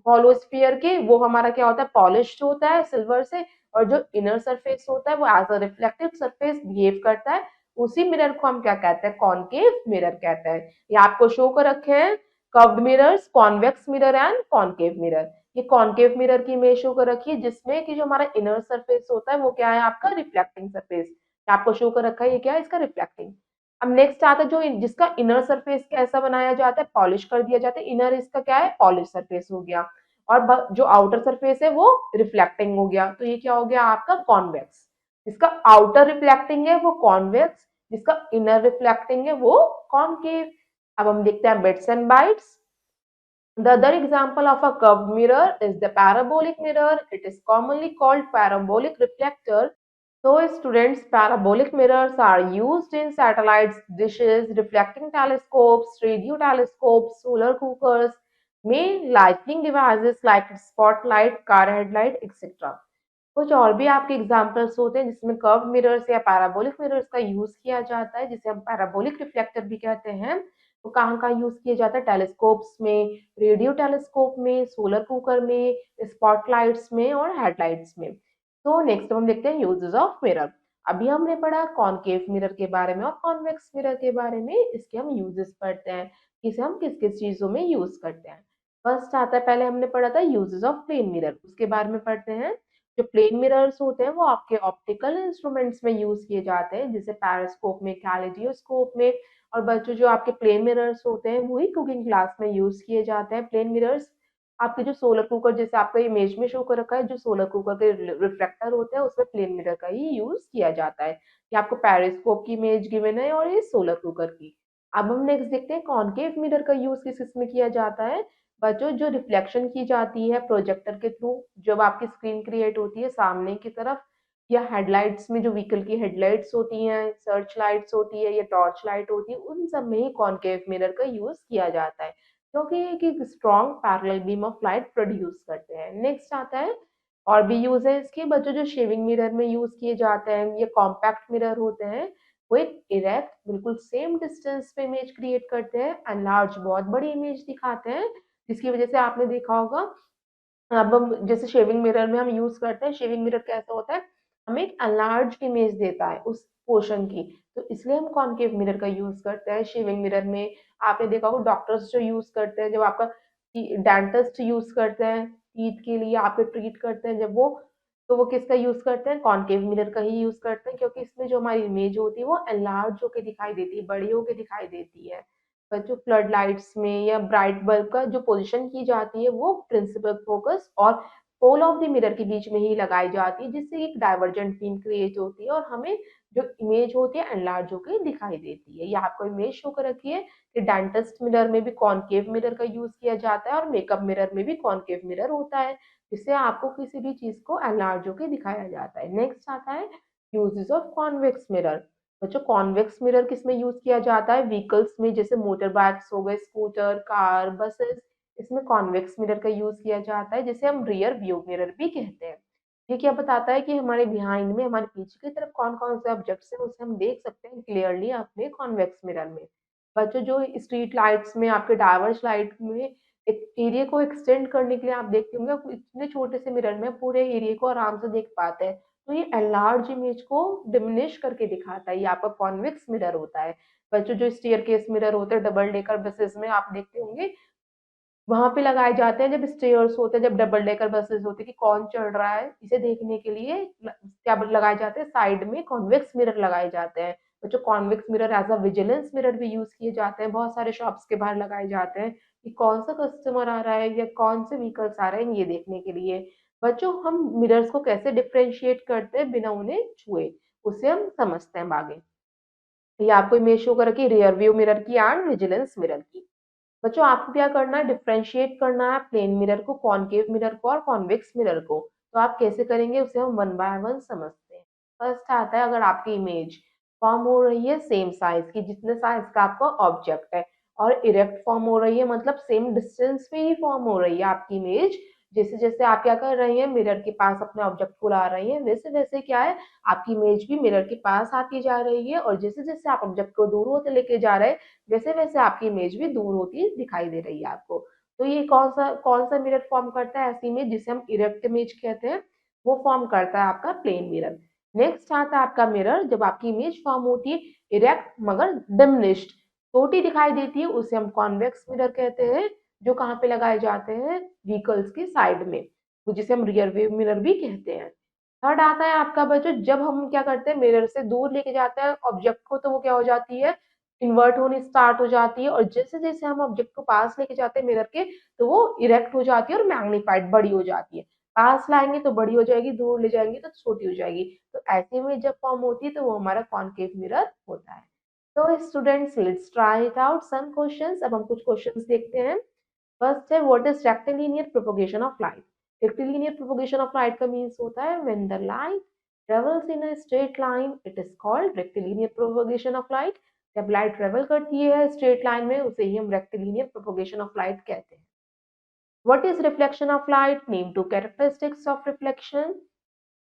हॉलो स्फीयर के, वो हमारा क्या होता है? पॉलिश्ड होता है सिल्वर से। और जो इनर सरफेस होता है वो as a reflective surface behave करता है। उसी मिरर को हम क्या कहते हैं? कॉनकेव मिरर कहते हैं। ये आपको शो कर रखे हैं curved mirrors, convex mirror and concave mirror. ये कॉनकेव मिरर की इमेज शो कर रखी है जिसमें कि जो हमारा इनर सरफेस होता है वो क्या है? आपका रिफ्लेक्टिंग सरफेस। आपको शो कर रखा है ये क्या है? इसका रिफ्लेक्टिंग। अब नेक्स्ट आता है जो जिसका इनर सरफेस कैसा बनाया जाता है? पॉलिश कर दिया जाता है। इनर इसका क्या है? पॉलिश सरफेस हो गया। और जो आउटर सरफेस है वो रिफ्लेक्टिंग हो गया, तो ये क्या हो गया आपका? कॉन्वेक्स। जिसका आउटर रिफ्लेक्टिंग है वो कॉन्वेक्स, जिसका इनर रिफ्लेक्टिंग है वो कॉनकेव। अब हम देखते हैं bits and bytes. The other example of a curved mirror is the parabolic mirror. It is commonly called parabolic reflector. So students, parabolic mirrors are used in satellites, dishes, reflecting telescopes, radio telescopes, solar cookers, main lighting devices like spotlight, car headlight, etc. कुछ और भी आपके examples होते हैं जिसमें curve mirrors या parabolic mirrors का use किया जाता है, जिसे हम पैराबोलिक रिफ्लेक्टर भी कहते हैं। वो कहाँ कहाँ यूज किया जाता है? टेलीस्कोप्स में, रेडियो टेलीस्कोप में, सोलर कुकर में, स्पॉटलाइट्स में और हेडलाइट्स में। तो नेक्स्ट हम देखते हैं यूजेस ऑफ मिरर। अभी हमने पढ़ा कॉनकेव मिरर के बारे में और कॉन्वेक्स मिरर के बारे में, इसके हम यूजेस पढ़ते हैं कि इसे हम किस किस चीजों में यूज करते हैं। फर्स्ट आता है, पहले हमने पढ़ा था यूजेस ऑफ प्लेन मिरर, उसके बारे में पढ़ते हैं। जो प्लेन मिरर्स होते हैं वो आपके ऑप्टिकल इंस्ट्रूमेंट्स में यूज किए जाते हैं, जैसे पैरास्कोप में, कैलिडियोस्कोप में। और बच्चों जो आपके प्लेन मिरर्स होते हैं वही कुकिंग क्लास में यूज किए जाते हैं। प्लेन मिरर्स आपके जो सोलर कुकर, जैसे आपका इमेज में शो कर रखा है, जो सोलर कुकर के रिफ्लेक्टर होते हैं उसमें प्लेन मिरर का ही यूज किया जाता है। ये आपको पेरिस्कोप की इमेज गिवन है और ये सोलर कुकर की। अब हम नेक्स्ट देखते हैं कॉनकेव मिरर का यूज किस किस में किया जाता है। बच्चों जो रिफ्लेक्शन की जाती है प्रोजेक्टर के थ्रू, जब आपकी स्क्रीन क्रिएट होती है सामने की तरफ, या हेडलाइट्स में जो व्हीकल की हेडलाइट्स होती हैं, सर्च लाइट्स होती है या टॉर्च लाइट होती है, उन सब में ही कॉनकेव मिरर का यूज किया जाता है क्योंकि ये एक strong parallel beam of light produce करते हैं। नेक्स्ट आता है और भी यूज है इसके। बच्चों जो शेविंग मिरर में यूज किए जाते हैं, ये कॉम्पैक्ट मिरर होते हैं। वो एक इरेक्ट बिल्कुल सेम डिस्टेंस पे इमेज क्रिएट करते हैं एंड लार्ज बहुत बड़ी इमेज दिखाते हैं, जिसकी वजह से आपने देखा होगा। अब हम जैसे शेविंग मिरर में हम यूज करते हैं, शेविंग मिरर कैसा होता है? हमें एक अनलार्ज इमेज देता है उस पोर्शन की, तो इसलिए हम कॉनकेव मिरर का यूज करते हैं शेविंग मिरर में। आपने देखा होगा डॉक्टर्स जो यूज करते हैं, जब आपका डेंटिस्ट यूज करते हैं टीथ के लिए आपके ट्रीट करते हैं जब वो, तो वो किसका यूज करते हैं? कॉनकेव मिरर का ही यूज करते हैं क्योंकि इसमें जो हमारी इमेज होती है वो एनलार्ज होकर दिखाई देती है, बड़ी होकर दिखाई देती है। जो फ्लड लाइट्स में या ब्राइट बल्ब का जो पोजीशन की जाती है वो प्रिंसिपल फोकस और पोल ऑफ द मिरर के बीच में ही लगाई जाती है, जिससे एक डाइवर्जेंट बीम क्रिएट होती है और हमें जो इमेज होती है एनलार्ज होकर दिखाई देती है। ये आपको इमेज शो कर रखी है कि डेंटिस्ट मिरर में भी कॉनकेव मिरर का यूज किया जाता है और मेकअप मिरर में भी कॉनकेव मिरर होता है, जिससे आपको किसी भी चीज को एनलार्ज होकर दिखाया जाता है। नेक्स्ट आता है यूजेस ऑफ कॉन्वेक्स मिरर। बच्चों कॉन्वेक्स मिरर किसमें यूज किया जाता है? व्हीकल्स में, जैसे मोटर बाइक्स हो गए, स्कूटर, कार, बसेस, इसमें कॉन्वेक्स मिरर का यूज किया जाता है, जिसे हम रियर व्यू मिरर भी कहते हैं। ये क्या बताता है कि हमारे बिहाइंड में, हमारे पीछे की तरफ कौन कौन से ऑब्जेक्ट्स हैं उसे हम देख सकते हैं क्लियरली अपने कॉन्वेक्स मिरर में। बच्चों जो स्ट्रीट लाइट्स में, आपके डाइवर्स लाइट में एक एरिया को एक्सटेंड करने के लिए आप देखते होंगे, इतने छोटे से मिरर में पूरे एरिया को आराम से देख पाते हैं। तो ये एनलार्ज इमेज को डिमिनिश करके दिखाता है। ये आपका कॉन्वेक्स मिरर होता है। बच्चों जो स्टेयरकेस मिरर होते हैं डबल डेकर बसेस में आप देखते होंगे, वहाँ पे लगाए जाते हैं जब स्टेयर्स होते हैं, जब डबल डेकर बसेस होती है कि कौन चढ़ रहा है, इसे देखने के लिए क्या लगाए जाते हैं, साइड में कॉन्वेक्स मिरर लगाए जाते हैं। बच्चों convex mirror as a vigilance mirror भी यूज किए जाते हैं, बहुत सारे शॉप्स के बाहर लगाए जाते हैं कि कौन सा कस्टमर आ रहा है या कौन से व्हीकल्स आ रहे हैं ये देखने के लिए। बच्चों हम मिरर्स को कैसे डिफ्रेंशिएट करते हैं बिना उन्हें छुए, उसे हम समझते हैं आगे। ये आपको इमेज शो कर रखी रियर व्यू मिरर की एंड विजिलेंस मिरर की। बच्चों आपको क्या करना है, डिफरेंशिएट करना है प्लेन मिरर को, कॉनकेव मिरर को और कॉन्वेक्स मिरर को। तो आप कैसे करेंगे उसे हम वन बाय वन समझते हैं। फर्स्ट आता है, अगर आपकी इमेज फॉर्म हो रही है सेम साइज की जितने साइज का आपका ऑब्जेक्ट है और इरेक्ट फॉर्म हो रही है, मतलब सेम डिस्टेंस पे ही फॉर्म हो रही है आपकी इमेज। जैसे जैसे आप क्या कर रही हैं, मिरर के पास अपने ऑब्जेक्ट को ला रही हैं, वैसे वैसे क्या है, आपकी इमेज भी मिरर के पास आती जा रही है। और जैसे जैसे आप ऑब्जेक्ट को दूर होते लेके जा रहे हैं, वैसे वैसे आपकी इमेज भी दूर होती दिखाई दे रही है आपको। तो ये कौन सा मिरर फॉर्म करता है ऐसी इमेज जिसे हम इरेक्ट इमेज कहते हैं, वो फॉर्म करता है आपका प्लेन मिरर। नेक्स्ट आता है आपका मिरर, जब आपकी इमेज फॉर्म होती है इरेक्ट मगर डिमिनिश्ड, छोटी दिखाई देती है, उसे हम कॉन्वेक्स मिरर कहते हैं, जो कहाँ पे लगाए जाते हैं, व्हीकल्स की साइड में, तो जिसे हम रियर व्यू मिरर भी कहते हैं। थर्ड आता है आपका बच्चों, जब हम क्या करते हैं मिरर से दूर लेके जाते हैं ऑब्जेक्ट को, तो वो क्या हो जाती है, इन्वर्ट होनी स्टार्ट हो जाती है। और जैसे जैसे हम ऑब्जेक्ट को पास लेके जाते हैं मिरर के, तो वो इरेक्ट हो जाती है और मैग्नीफाइड बड़ी हो जाती है। पास लाएंगे तो बड़ी हो जाएगी, दूर ले जाएंगे तो छोटी हो जाएगी। तो ऐसे में जब फॉर्म होती है तो वो हमारा कॉनकेव मिरर होता है। तो students let's try it out some questions. अब हम कुछ क्वेश्चंस देखते हैं। फर्स्ट है, what is rectilinear propagation of light. Rectilinear propagation of light का मीन्स होता है when the light travels in a straight line, it is called rectilinear propagation of light। जब लाइट ट्रेवल करती है स्ट्रेट लाइन में, उसे ही हम रेक्टिलिनियर प्रोपगेशन ऑफ लाइट कहते हैं। What is reflection of light, name to characteristics of reflection.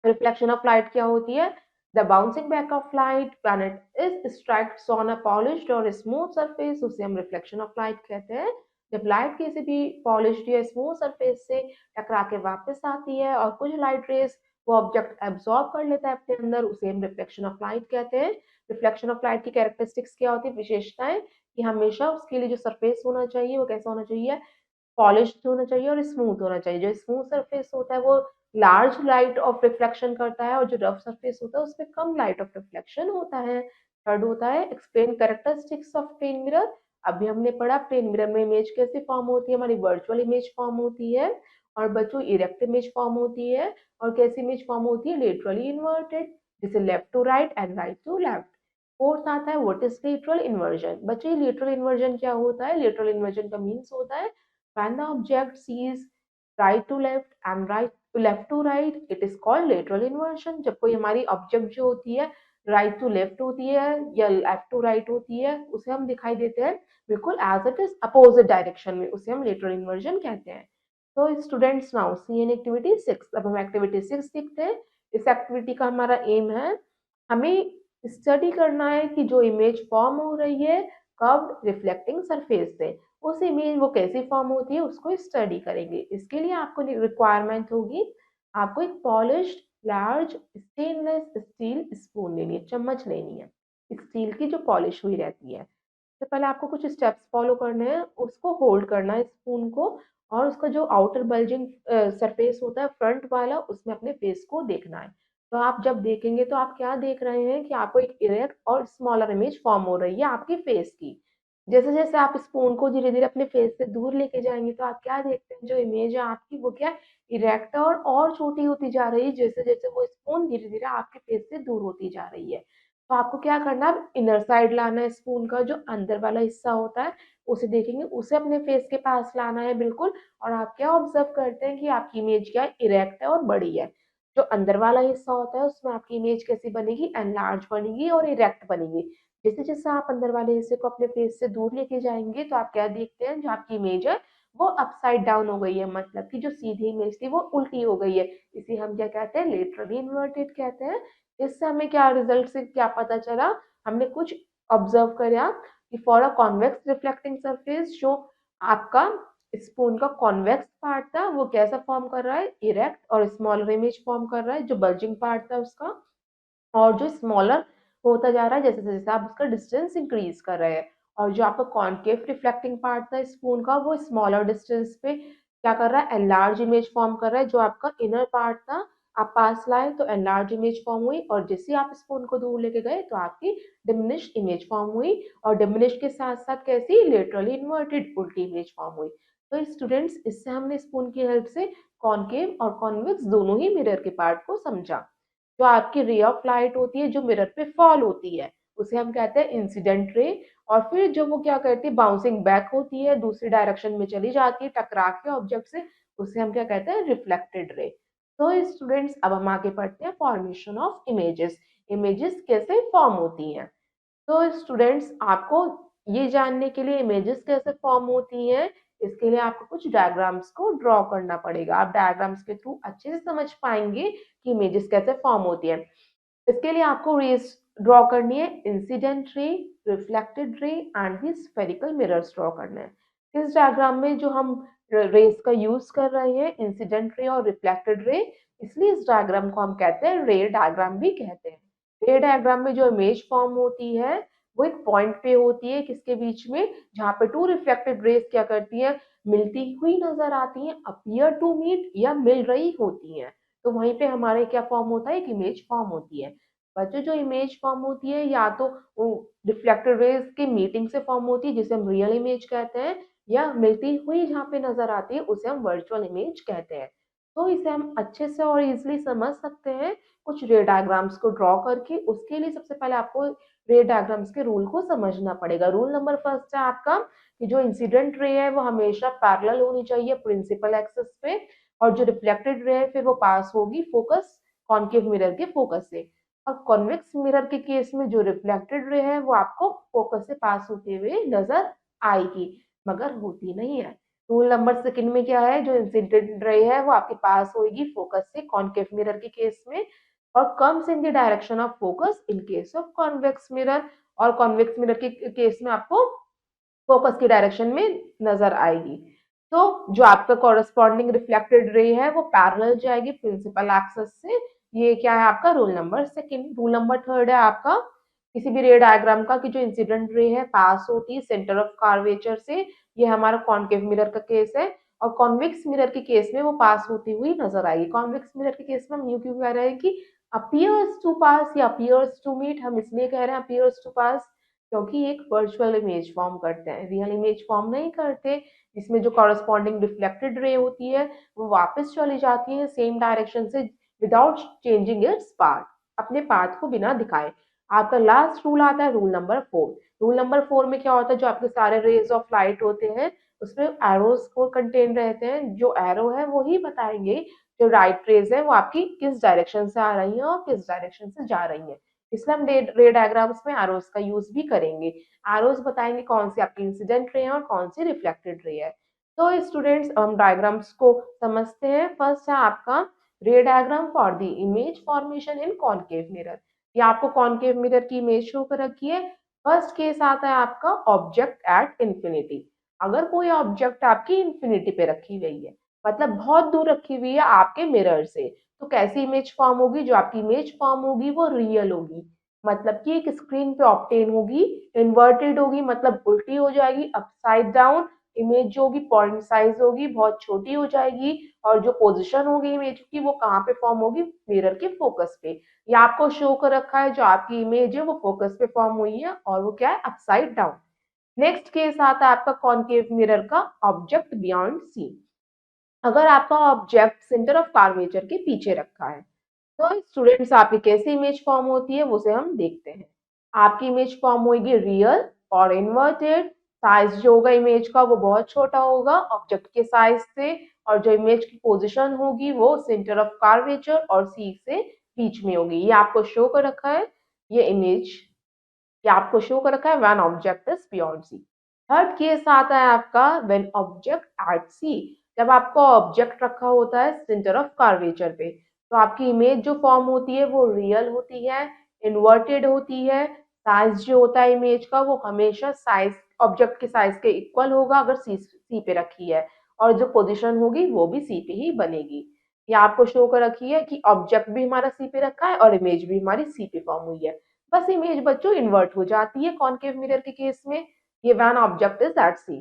Reflection of light क्या होती है, the bouncing back of light when it is strikes on a polished और smooth surface, उसे हम reflection of light कहते हैं। जब लाइट किसी भी पॉलिश्ड या स्मूथ सरफेस से टकरा के वापस आती है और कुछ लाइट रेस वो ऑब्जेक्ट एब्सॉर्ब कर लेता है अपने अंदर, उसे हम रिफ्लेक्शन ऑफ लाइट कहते हैं। रिफ्लेक्शन ऑफ लाइट की कैरेक्टरिस्टिक्स क्या होती है, विशेषताएं, कि हमेशा उसके लिए जो सरफेस होना चाहिए वो कैसा होना चाहिए, पॉलिश्ड होना चाहिए और स्मूथ होना चाहिए। जो स्मूथ सरफेस होता है वो लार्ज लाइट ऑफ रिफ्लेक्शन करता है और जो रफ सरफेस होता है उसमें कम लाइट ऑफ रिफ्लेक्शन होता है। थर्ड होता है explain characteristics of plane mirror. अभी हमने पढ़ा प्लेन मिरर में इमेज कैसे फॉर्म होती है, हमारी वर्चुअल इमेज फॉर्म होती है, और बच्चों इरेक्ट इमेज फॉर्म होती है। और कैसी इमेज फॉर्म होती है, लेटरली इन्वर्टेड, जैसे left to right and right to left. Fourth आता है व्हाट इज लेटरल इन्वर्जन। बच्चों लेटरल इन्वर्जन क्या होता है, लेटरल इन्वर्जन का मीन्स होता है when the object sees right to left and left to right, it is called lateral inversion। जब कोई हमारी ऑब्जेक्ट जो होती है राइट टू लेफ्ट होती है या लेफ्ट टू राइट होती है, उसे हम दिखाई देते हैं बिल्कुल as it is opposite direction में, उसे हम लेटरल इन्वर्जन कहते हैं। तो students now see in activity 6। अब हम एक्टिविटी 6 देखते हैं। इस एक्टिविटी का हमारा एम है, हमें स्टडी करना है कि जो इमेज फॉर्म हो रही है कर्व्ड रिफ्लेक्टिंग सरफेस से, उस इमेज वो कैसी फॉर्म होती है उसको स्टडी करेंगे। इसके लिए आपको रिक्वायरमेंट होगी, आपको एक polished large stainless steel spoon लेनी है, चम्मच लेनी है स्टील की जो पॉलिश हुई रहती है। तो पहले आपको कुछ स्टेप्स फॉलो करने हैं, उसको होल्ड करना है स्पून को, और उसका जो आउटर बल्जिंग सरफेस होता है फ्रंट वाला, उसमें अपने फेस को देखना है। तो आप जब देखेंगे तो आप क्या देख रहे हैं कि आपको एक इरेक्ट और स्मॉलर इमेज फॉर्म हो रही है आपकी फेस की। जैसे जैसे आप स्पून को धीरे धीरे अपने फेस से दूर लेके जाएंगे तो आप क्या देखते हैं, जो इमेज है आपकी वो क्या इरेक्ट और छोटी होती जा रही है, जैसे जैसे वो स्पून धीरे धीरे आपके फेस से दूर होती जा रही है। तो आपको क्या करना है, इनर साइड लाना है स्पून का, जो अंदर वाला हिस्सा होता है उसे देखेंगे, उसे अपने फेस के पास लाना है बिल्कुल। और आप क्या ऑब्जर्व करते हैं कि आपकी इमेज क्या है, इरेक्ट है और बड़ी है। जो अंदर वाला हिस्सा होता है उसमें आपकी इमेज कैसी बनेगी, एनलार्ज बनेगी और इरेक्ट बनेगी। जैसे जैसे आप अंदर वाले हिस्से को अपने फेस से दूर लेके जाएंगे तो आप क्या देखते हैं, जो आपकी इमेज है वो अपसाइड डाउन हो गई है, मतलब कि जो सीधी इमेज थी वो उल्टी हो गई है। इसे हम क्या कहते हैं, लेटरली इन्वर्टेड कहते हैं। इससे हमें क्या रिजल्ट से क्या पता चला, हमने कुछ ऑब्जर्व करा कि for a convex reflecting surface, जो आपका स्पून का कॉन्वेक्स पार्ट था वो कैसा फॉर्म कर रहा है, इरेक्ट और स्मॉलर इमेज फॉर्म कर रहा है, जो बल्जिंग पार्ट था उसका, और जो स्मॉलर होता जा रहा है जैसे जैसे आप उसका डिस्टेंस इंक्रीज कर रहे हैं। और जो आपका कॉन्केव रिफ्लेक्टिंग पार्ट था स्पून का वो स्मॉलर डिस्टेंस पे क्या कर रहा है, एनलार्ज इमेज फॉर्म कर रहा है। जो आपका इनर पार्ट था आप पास लाए तो एनलार्ज इमेज फॉर्म हुई, और जैसे आप स्पून को दूर लेके गए तो आपकी डिमिनिश इमेज फॉर्म हुई, और डिमिनिश के साथ साथ कैसी, लेटरली इन्वर्टेड उल्टी इमेज फॉर्म हुई। तो स्टूडेंट्स इससे हमने स्पून की हेल्प से कॉन्केव और कॉन्वेक्स दोनों ही मिरर के पार्ट को समझा। जो आपकी रे ऑफ लाइट होती है जो मिरर पे फॉल होती है उसे हम कहते हैं इंसिडेंट रे, और फिर जो वो क्या करती है बाउंसिंग बैक होती है दूसरी डायरेक्शन में चली जाती है टकरा के ऑब्जेक्ट से, उसे हम क्या कहते हैं, रिफ्लेक्टेड रे। तो स्टूडेंट्स अब हम आगे पढ़ते हैं फॉर्मेशन ऑफ इमेजेस, इमेजेस कैसे फॉर्म होती हैं। तो स्टूडेंट्स आपको ये जानने के लिए इमेजेस कैसे फॉर्म होती हैं, इसके लिए आपको कुछ डायग्राम्स को ड्रॉ करना पड़ेगा। आप डायग्राम्स के थ्रू अच्छे से समझ पाएंगे कि इमेजेस कैसे फॉर्म होती हैं। इसके लिए आपको रेस ड्रॉ करनी है, incident ray, reflected ray and the spherical mirrors draw करना है। इस डायग्राम में जो हम रेस का यूज कर रहे हैं इंसिडेंट रे और रिफ्लेक्टेड रे, इसलिए इस डायग्राम को हम कहते हैं रे डायग्राम भी कहते हैं। रे डायग्राम में जो इमेज फॉर्म होती है वो एक पॉइंट पे होती है किसके बीच में, जहाँ पे टू रिफ्लेक्टेड रेस क्या करती है, मिलती हुई नजर आती हैं, अपीयर टू मीट या मिल रही होती हैं। तो वहीं पे हमारे क्या फॉर्म होता है, एक इमेज फॉर्म होती है। बच्चों जो इमेज फॉर्म होती है या तो रिफ्लेक्टेड रेज की मीटिंग से फॉर्म होती है जिसे हम रियल इमेज कहते हैं, या मिलती हुई जहाँ पे नजर आती है उसे हम वर्चुअल इमेज कहते हैं। तो इसे हम अच्छे से और इजिली समझ सकते हैं कुछ रे डायग्राम्स को ड्रॉ करके। उसके लिए सबसे पहले आपको रे डायग्राम्स के रूल को समझना पड़ेगा। रूल नंबर फर्स्ट है आपका कि जो इंसिडेंट रे है वो हमेशा पैरेलल होनी चाहिए प्रिंसिपल एक्सिस पे, और जो रिफ्लेक्टेड रे है फिर वो पास होगी फोकस कॉन्केव मिरर के फोकस से। और कॉन्वेक्स मिरर के केस में जो रिफ्लेक्टेड रे है वो आपको फोकस से पास होते हुए नजर आएगी, मगर होती नहीं है। रूल नंबर सेकंड में क्या है, जो इंसिडेंट रे है वो आपके पास होगी फोकस से कॉन्केव मिरर के केस में, और comes in the direction of focus in case of convex mirror. और कॉन्वेक्स मिरर के केस में आपको फोकस की डायरेक्शन में नजर आएगी। तो जो आपका कॉरेस्पॉन्डिंग रिफ्लेक्टेड रे है वो पैरेलल जाएगी प्रिंसिपल एक्सिस से। ये क्या है आपका rule number second. Rule number third है आपका किसी भी रे डायग्राम का कि जो इंसिडेंट रे है पास होती है सेंटर ऑफ कर्वेचर से, ये हमारा कॉन्केव मिरर का केस है। और कॉन्वेक्स मिरर के केस में वो पास होती हुई नजर आएगी। कॉन्वेक्स मिरर के केस में हम यूं क्यों कह रहे हैं कि अपीयर्स टू पास या अपीयर्स टू मीट, हम इसलिए कह रहे हैं अपीयर्स टू पास क्योंकि एक वर्चुअल इमेज फॉर्म करते हैं, रियल इमेज फॉर्म नहीं करते। इसमें जो कॉरेस्पॉन्डिंग रिफ्लेक्टेड रे होती है वो वापस चली जाती है सेम डायरेक्शन से विदाउट चेंजिंग इट्स पाथ, अपने पाथ को बिना दिखाए। आपका लास्ट रूल आता है rule number four. Rule number four में क्या होता है, जो आपके सारे रेज ऑफ लाइट होते हैं उसमें एरोज को कंटेन रहते हैं। जो एरो है वो ही बताएंगे जो राइट रेज है वो आपकी किस डायरेक्शन से आ रही है और किस डायरेक्शन से जा रही है। इसलिए हम रे डायग्राम्स में एरोस का यूज भी करेंगे। एरोस बताएंगे कौन सी आपकी इंसिडेंट रे है और कौन सी रिफ्लेक्टेड रे है। तो स्टूडेंट्स हम डायग्राम्स को समझते हैं। फर्स्ट है आपका रे diagram for the image formation in concave mirror. ये आपको कॉन्केव मिरर की इमेज शो कर रखी है। फर्स्ट केस आता है आपका ऑब्जेक्ट एट इंफिनिटी। अगर कोई ऑब्जेक्ट आपकी इंफिनिटी पे रखी गई है, मतलब बहुत दूर रखी हुई है आपके मिरर से, तो कैसी इमेज फॉर्म होगी, जो आपकी इमेज फॉर्म होगी वो रियल होगी, मतलब कि एक स्क्रीन पे ऑब्टेन होगी। इन्वर्टेड होगी मतलब उल्टी हो जाएगी, अपसाइड डाउन। इमेज जो होगी पॉइंट साइज होगी, बहुत छोटी हो जाएगी, और जो पोजीशन होगी इमेज की वो कहाँ पे फॉर्म होगी, मिरर के फोकस पे। ये आपको शो कर रखा है जो आपकी इमेज है वो फोकस पे फॉर्म हुई है, और वो क्या है, अपसाइड डाउन। नेक्स्ट केस आता है आपका कॉन्केव मिरर का, ऑब्जेक्ट बियॉन्ड सी। अगर आपका ऑब्जेक्ट सेंटर ऑफ कर्वेचर के पीछे रखा है तो स्टूडेंट्स आपकी कैसी इमेज फॉर्म होती है उसे हम देखते हैं। आपकी इमेज फॉर्म होगी रियल और इन्वर्टेड। साइज जो होगा इमेज का वो बहुत छोटा होगा ऑब्जेक्ट के साइज से, और जो इमेज की पोजीशन होगी वो सेंटर ऑफ कर्वेचर और सी से बीच में होगी। ये आपको शो कर रखा है, ये इमेज ये आपको शो कर रखा है when object is beyond C. Third case आता है आपका व्हेन ऑब्जेक्ट एट सी। जब आपका ऑब्जेक्ट रखा होता है सेंटर ऑफ कर्वेचर पे, तो आपकी इमेज जो फॉर्म होती है वो रियल होती है, इन्वर्टेड होती है। साइज जो होता है इमेज का वो हमेशा साइज ऑब्जेक्ट के साइज के इक्वल होगा अगर सी पे रखी है, और जो पोजीशन होगी वो भी सी पे ही बनेगी। ये आपको शो कर रखी है कि ऑब्जेक्ट भी हमारा सी पे रखा है और इमेज भी हमारी सी पे फॉर्म हुई है। बस इमेज बच्चों इन्वर्ट हो जाती है कॉनकेव मिरर के केस में। ये when object is at C.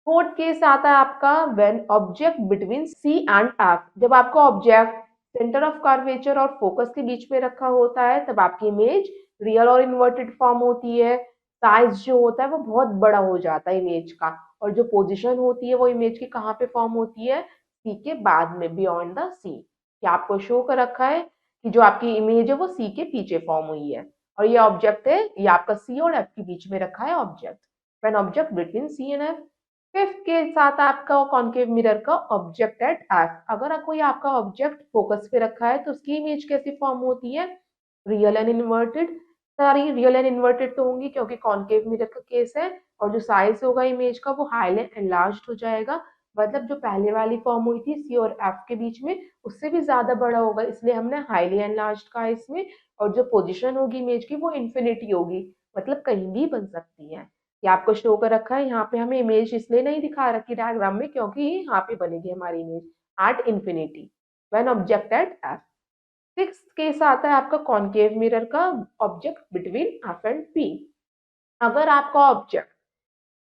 Fourth case आता है आपका when object between C and F. जब आपका ऑब्जेक्ट सेंटर ऑफ कर्वेचर और फोकस के बीच में रखा होता है तब आपकी इमेज रियल और इन्वर्टेड फॉर्म होती है। साइज जो होता है वो बहुत बड़ा हो जाता है इमेज का, और जो पोजीशन होती है वो इमेज की कहाँ पे फॉर्म होती है, सी के बाद में, बियॉन्ड द सी। क्या आपको शो कर रखा है कि जो आपकी इमेज है वो सी के पीछे फॉर्म हुई है, और ये ऑब्जेक्ट है, ये आपका सी और एफ के बीच में रखा है object. When object between C and F. Fifth के साथ आपका कॉनकेव मिरर का ऑब्जेक्ट एट एफ। अगर कोई आपका ऑब्जेक्ट फोकस पे रखा है तो उसकी इमेज कैसी फॉर्म होती है, रियल एंड इन्वर्टेड। सारी रियल एंड इन्वर्टेड तो होंगी क्योंकि कॉनकेव मिरर का केस है, और जो साइज होगा इमेज का वो हाईली एनलार्ज्ड हो जाएगा। मतलब जो पहले वाली फॉर्म हुई थी सी और एफ के बीच में उससे भी ज्यादा बड़ा होगा, इसलिए हमने हाईली एनलार्ज्ड कहा इसमें। और जो पोजीशन होगी इमेज की वो इन्फिनिटी होगी, मतलब कहीं भी बन सकती है। ये आपको शो कर रखा है, यहाँ पे हमें इमेज इसलिए नहीं दिखा रखी डायग्राम में क्योंकि यहाँ पे बनेगी हमारी image at infinity when object at F. Sixth case आता है आपका कॉनकेव मिरर का object between F and P. अगर आपका ऑब्जेक्ट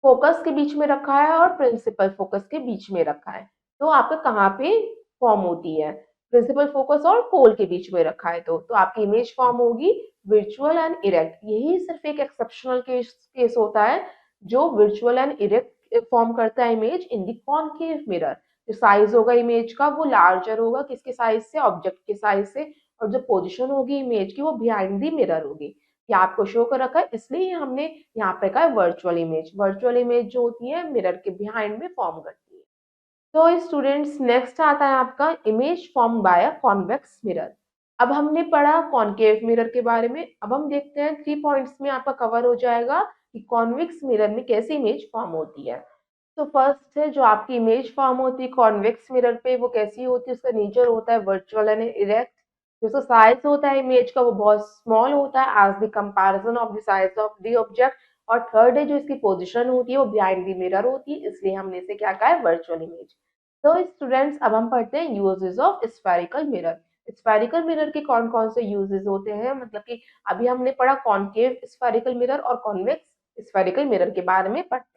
फोकस के बीच में रखा है और प्रिंसिपल फोकस के बीच में रखा है तो आपका कहाँ पे फॉर्म होती है, प्रिंसिपल फोकस और पोल के बीच में रखा है तो आपकी इमेज फॉर्म होगी वर्चुअल एंड इरेक्ट। यही सिर्फ एक एक्सेप्शनल केस होता है जो वर्चुअल एंड इरेक्ट फॉर्म करता है image in the concave mirror. जो साइज होगा इमेज का वो लार्जर होगा किसके साइज से, ऑब्जेक्ट के साइज से, और जो पोजीशन होगी इमेज की वो बिहाइंड द मिरर होगी। ये आपको शो कर रखा है इसलिए हमने यहाँ पे कहा वर्चुअल इमेज। वर्चुअल इमेज जो होती है मिरर के बिहाइंड में फॉर्म करती है। तो स्टूडेंट्स नेक्स्ट आता है आपका image form by a convex mirror. अब हमने पढ़ा कॉनकेव मिरर के बारे में, अब हम देखते हैं 3 पॉइंट्स में आपका कवर हो जाएगा कि कॉन्वेक्स मिरर में कैसी इमेज फॉर्म होती है। तो फर्स्ट है जो आपकी इमेज फॉर्म होती है कॉन्वेक्स मिरर पे वो कैसी होती है, उसका नेचर होता है वर्चुअल एंड इरेक्ट। जो उसका साइज होता है इमेज का वो बहुत स्मॉल होता है as the comparison of the size of the object. और थर्ड है जो इसकी पोजीशन होती है वो बिहाइंड द मिरर होती है, इसलिए हमने इसे क्या कहा है वर्चुअल इमेज। तो स्टूडेंट्स अब हम पढ़ते हैं uses of spherical mirror. Spherical mirror के कौन कौन से यूजेस होते हैं, मतलब कि अभी हमने पढ़ा कॉनकेव स्फेरिकल मिरर और कॉन्वेक्स स्फेरिकल मिरर के बारे में पढ़ते हैं।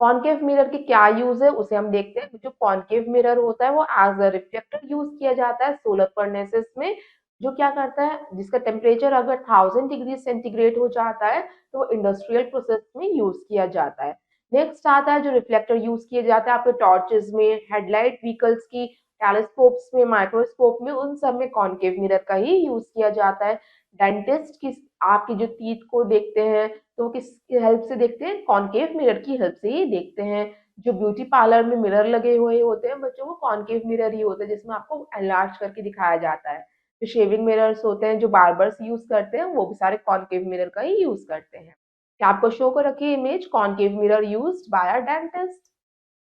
कॉनकेव मिरर के क्या यूज है उसे हम देखते हैं। जो कॉनकेव मिरर होता है वो एज अ रिफ्लेक्टर यूज किया जाता है सोलर फर्नेसेस में। जो क्या करता है, जिसका टेम्परेचर अगर 1000 डिग्री सेंटीग्रेड हो जाता है तो वो इंडस्ट्रियल प्रोसेस में यूज किया जाता है। नेक्स्ट आता है जो रिफ्लेक्टर यूज किए जाते हैं आपके टॉर्चेस में, हेडलाइट व्हीकल्स की, टेलीस्कोप्स में, माइक्रोस्कोप में, उन सब में कॉनकेव मिरर का ही यूज किया जाता है। डेंटिस्ट की आपकी जो टीथ को देखते हैं तो वो किसकी हेल्प से देखते हैं, कॉनकेव मिरर की हेल्प से ही देखते हैं। जो ब्यूटी पार्लर में मिरर लगे हुए होते हैं बच्चों, वो कॉनकेव मिरर ही होते हैं जिसमें आपको एनलार्ज करके दिखाया जाता है। जो शेविंग मिरर्स होते हैं जो बार्बर्स यूज करते हैं वो भी सारे कॉनकेव मिरर का ही यूज करते हैं। क्या आपको शो को रखिए image concave mirror used by a dentist.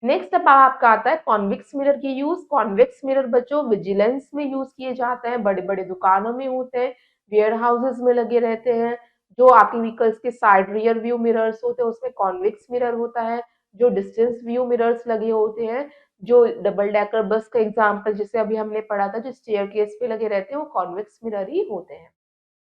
Next अब आपका आता है कॉन्वेक्स मिरर की यूज। कॉन्वेक्स मिरर बच्चों विजिलेंस में यूज किए जाते हैं, बड़े बड़े दुकानों में होते हैं, वेयर हाउसेज में लगे रहते हैं। जो आपकी व्हीकल्स के साइड रियर व्यू मिरर्स होते हैं उसमें कॉन्वेक्स मिरर होता है। जो डिस्टेंस व्यू मिरर्स लगे होते हैं, जो डबल डेकर बस का एग्जाम्पल जिसे अभी हमने पढ़ा था जो स्टेयर केस पे लगे रहते हैं वो कॉन्वेक्स मिरर ही होते हैं।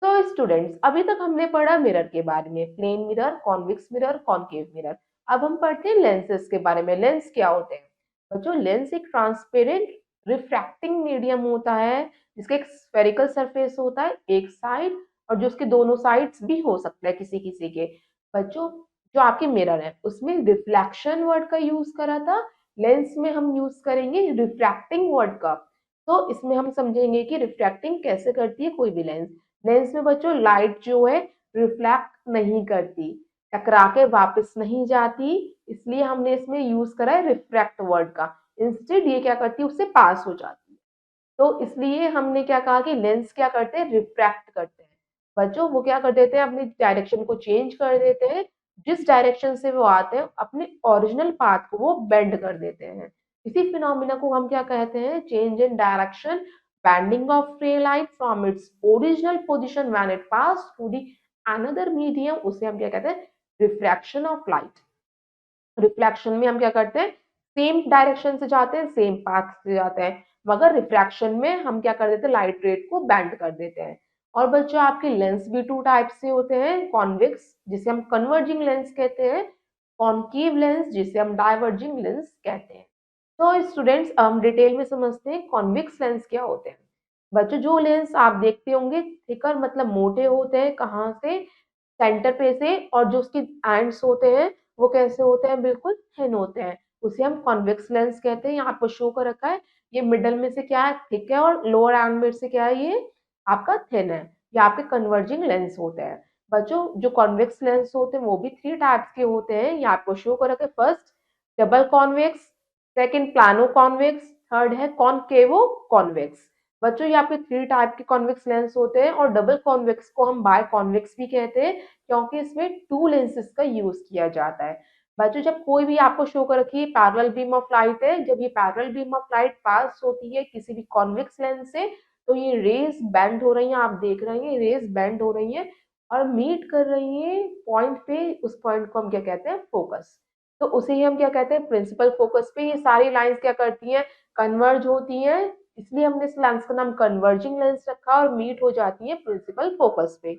तो स्टूडेंट्स अभी तक हमने पढ़ा मिरर के बारे में, plane mirror, convex mirror, concave mirror. अब हम पढ़ते हैं लेंसेज के बारे में। लेंस क्या होते हैं बच्चों, लेंस एक ट्रांसपेरेंट रिफ्रैक्टिंग मीडियम होता है जिसका एक स्फेरिकल सरफेस होता है एक साइड, और जो उसके दोनों साइड्स भी हो सकता है किसी किसी के। बच्चों जो आपके मिरर है उसमें रिफ्लेक्शन वर्ड का यूज करा था, लेंस में हम यूज करेंगे रिफ्रैक्टिंग वर्ड का। तो इसमें हम समझेंगे कि रिफ्रैक्टिंग कैसे करती है कोई भी लेंस। लेंस में बच्चों लाइट जो है रिफ्लेक्ट नहीं करती, टकरा के वापस नहीं जाती, इसलिए हमने इसमें यूज करा है रिफ्रैक्ट वर्ड का। इंस्टेड ये क्या करती है उससे पास हो जाती है। तो इसलिए हमने क्या कहा कि लेंस क्या करते हैं रिफ्रैक्ट करते हैं। बच्चों वो क्या कर देते हैं अपनी डायरेक्शन को चेंज कर देते हैं, जिस डायरेक्शन से वो आते हैं अपने ओरिजिनल पाथ को वो बेंड कर देते हैं। इसी फिनोमिना को हम क्या कहते हैं, change in direction, bending of ray light from its original position when it passed through the another medium, उसे हम क्या कहते हैं रिफ्रैक्शन ऑफ लाइट। रिफ्लेक्शन में हम क्या करते हैं सेम डायरेक्शन से जाते हैं, सेम पाथ से जाते हैं, मगर रिफ्रैक्शन में हम क्या कर देते हैं, लाइट रेट को बेंड कर देते हैं। और बच्चों आपके लेंस भी टू टाइप से होते हैं, कॉन्वेक्स जिसे हम कन्वर्जिंग लेंस कहते हैं, कॉन्केव लेंस जिसे हम डाइवर्जिंग लेंस कहते हैं। तो स्टूडेंट्स हम डिटेल में समझते हैं कॉन्वेक्स लेंस क्या होते हैं। बच्चों जो लेंस आप देखते होंगे थिकर मतलब मोटे होते हैं, कहाँ से, सेंटर पे से, और जो उसके एंड्स होते हैं वो कैसे होते हैं, बिल्कुल थिन होते हैं, उसे हम कॉन्वेक्स लेंस कहते हैं। यहाँ पर शो कर रखा है, ये मिडल में से क्या है, थिक है, और लोअर एंड में से क्या है, ये आपका थिन है। ये आपके कन्वर्जिंग लेंस होते हैं। बच्चों जो कॉन्वेक्स लेंस होते हैं वो भी थ्री टाइप्स के होते हैं, ये आपको शो कर रखा है। First double convex, second plano convex, third है कॉनकेवो कॉन्वेक्स। बच्चों ये आपके थ्री टाइप के कॉन्वेक्स लेंस होते हैं, और डबल कॉन्वेक्स को हम बाय कॉन्वेक्स भी कहते हैं, क्योंकि इसमें टू लेंसेज का यूज किया जाता है। बच्चों जब कोई भी आपको शो कर रखी है पैरेलल बीम ऑफ लाइट है, जब ये parallel beam of light pass होती है किसी भी कॉन्वेक्स लेंस से, तो ये रेज बेंड हो रही हैं, आप देख रहे हैं रेज बेंड हो रही हैं और मीट कर रही हैं पॉइंट पे, उस पॉइंट को हम क्या कहते हैं, फोकस। तो उसे ही हम क्या कहते हैं, प्रिंसिपल फोकस पे ये सारी लाइंस क्या करती हैं, कन्वर्ज होती हैं, इसलिए हमने इस लेंस का नाम कन्वर्जिंग लेंस रखा और मीट हो जाती है प्रिंसिपल फोकस पे।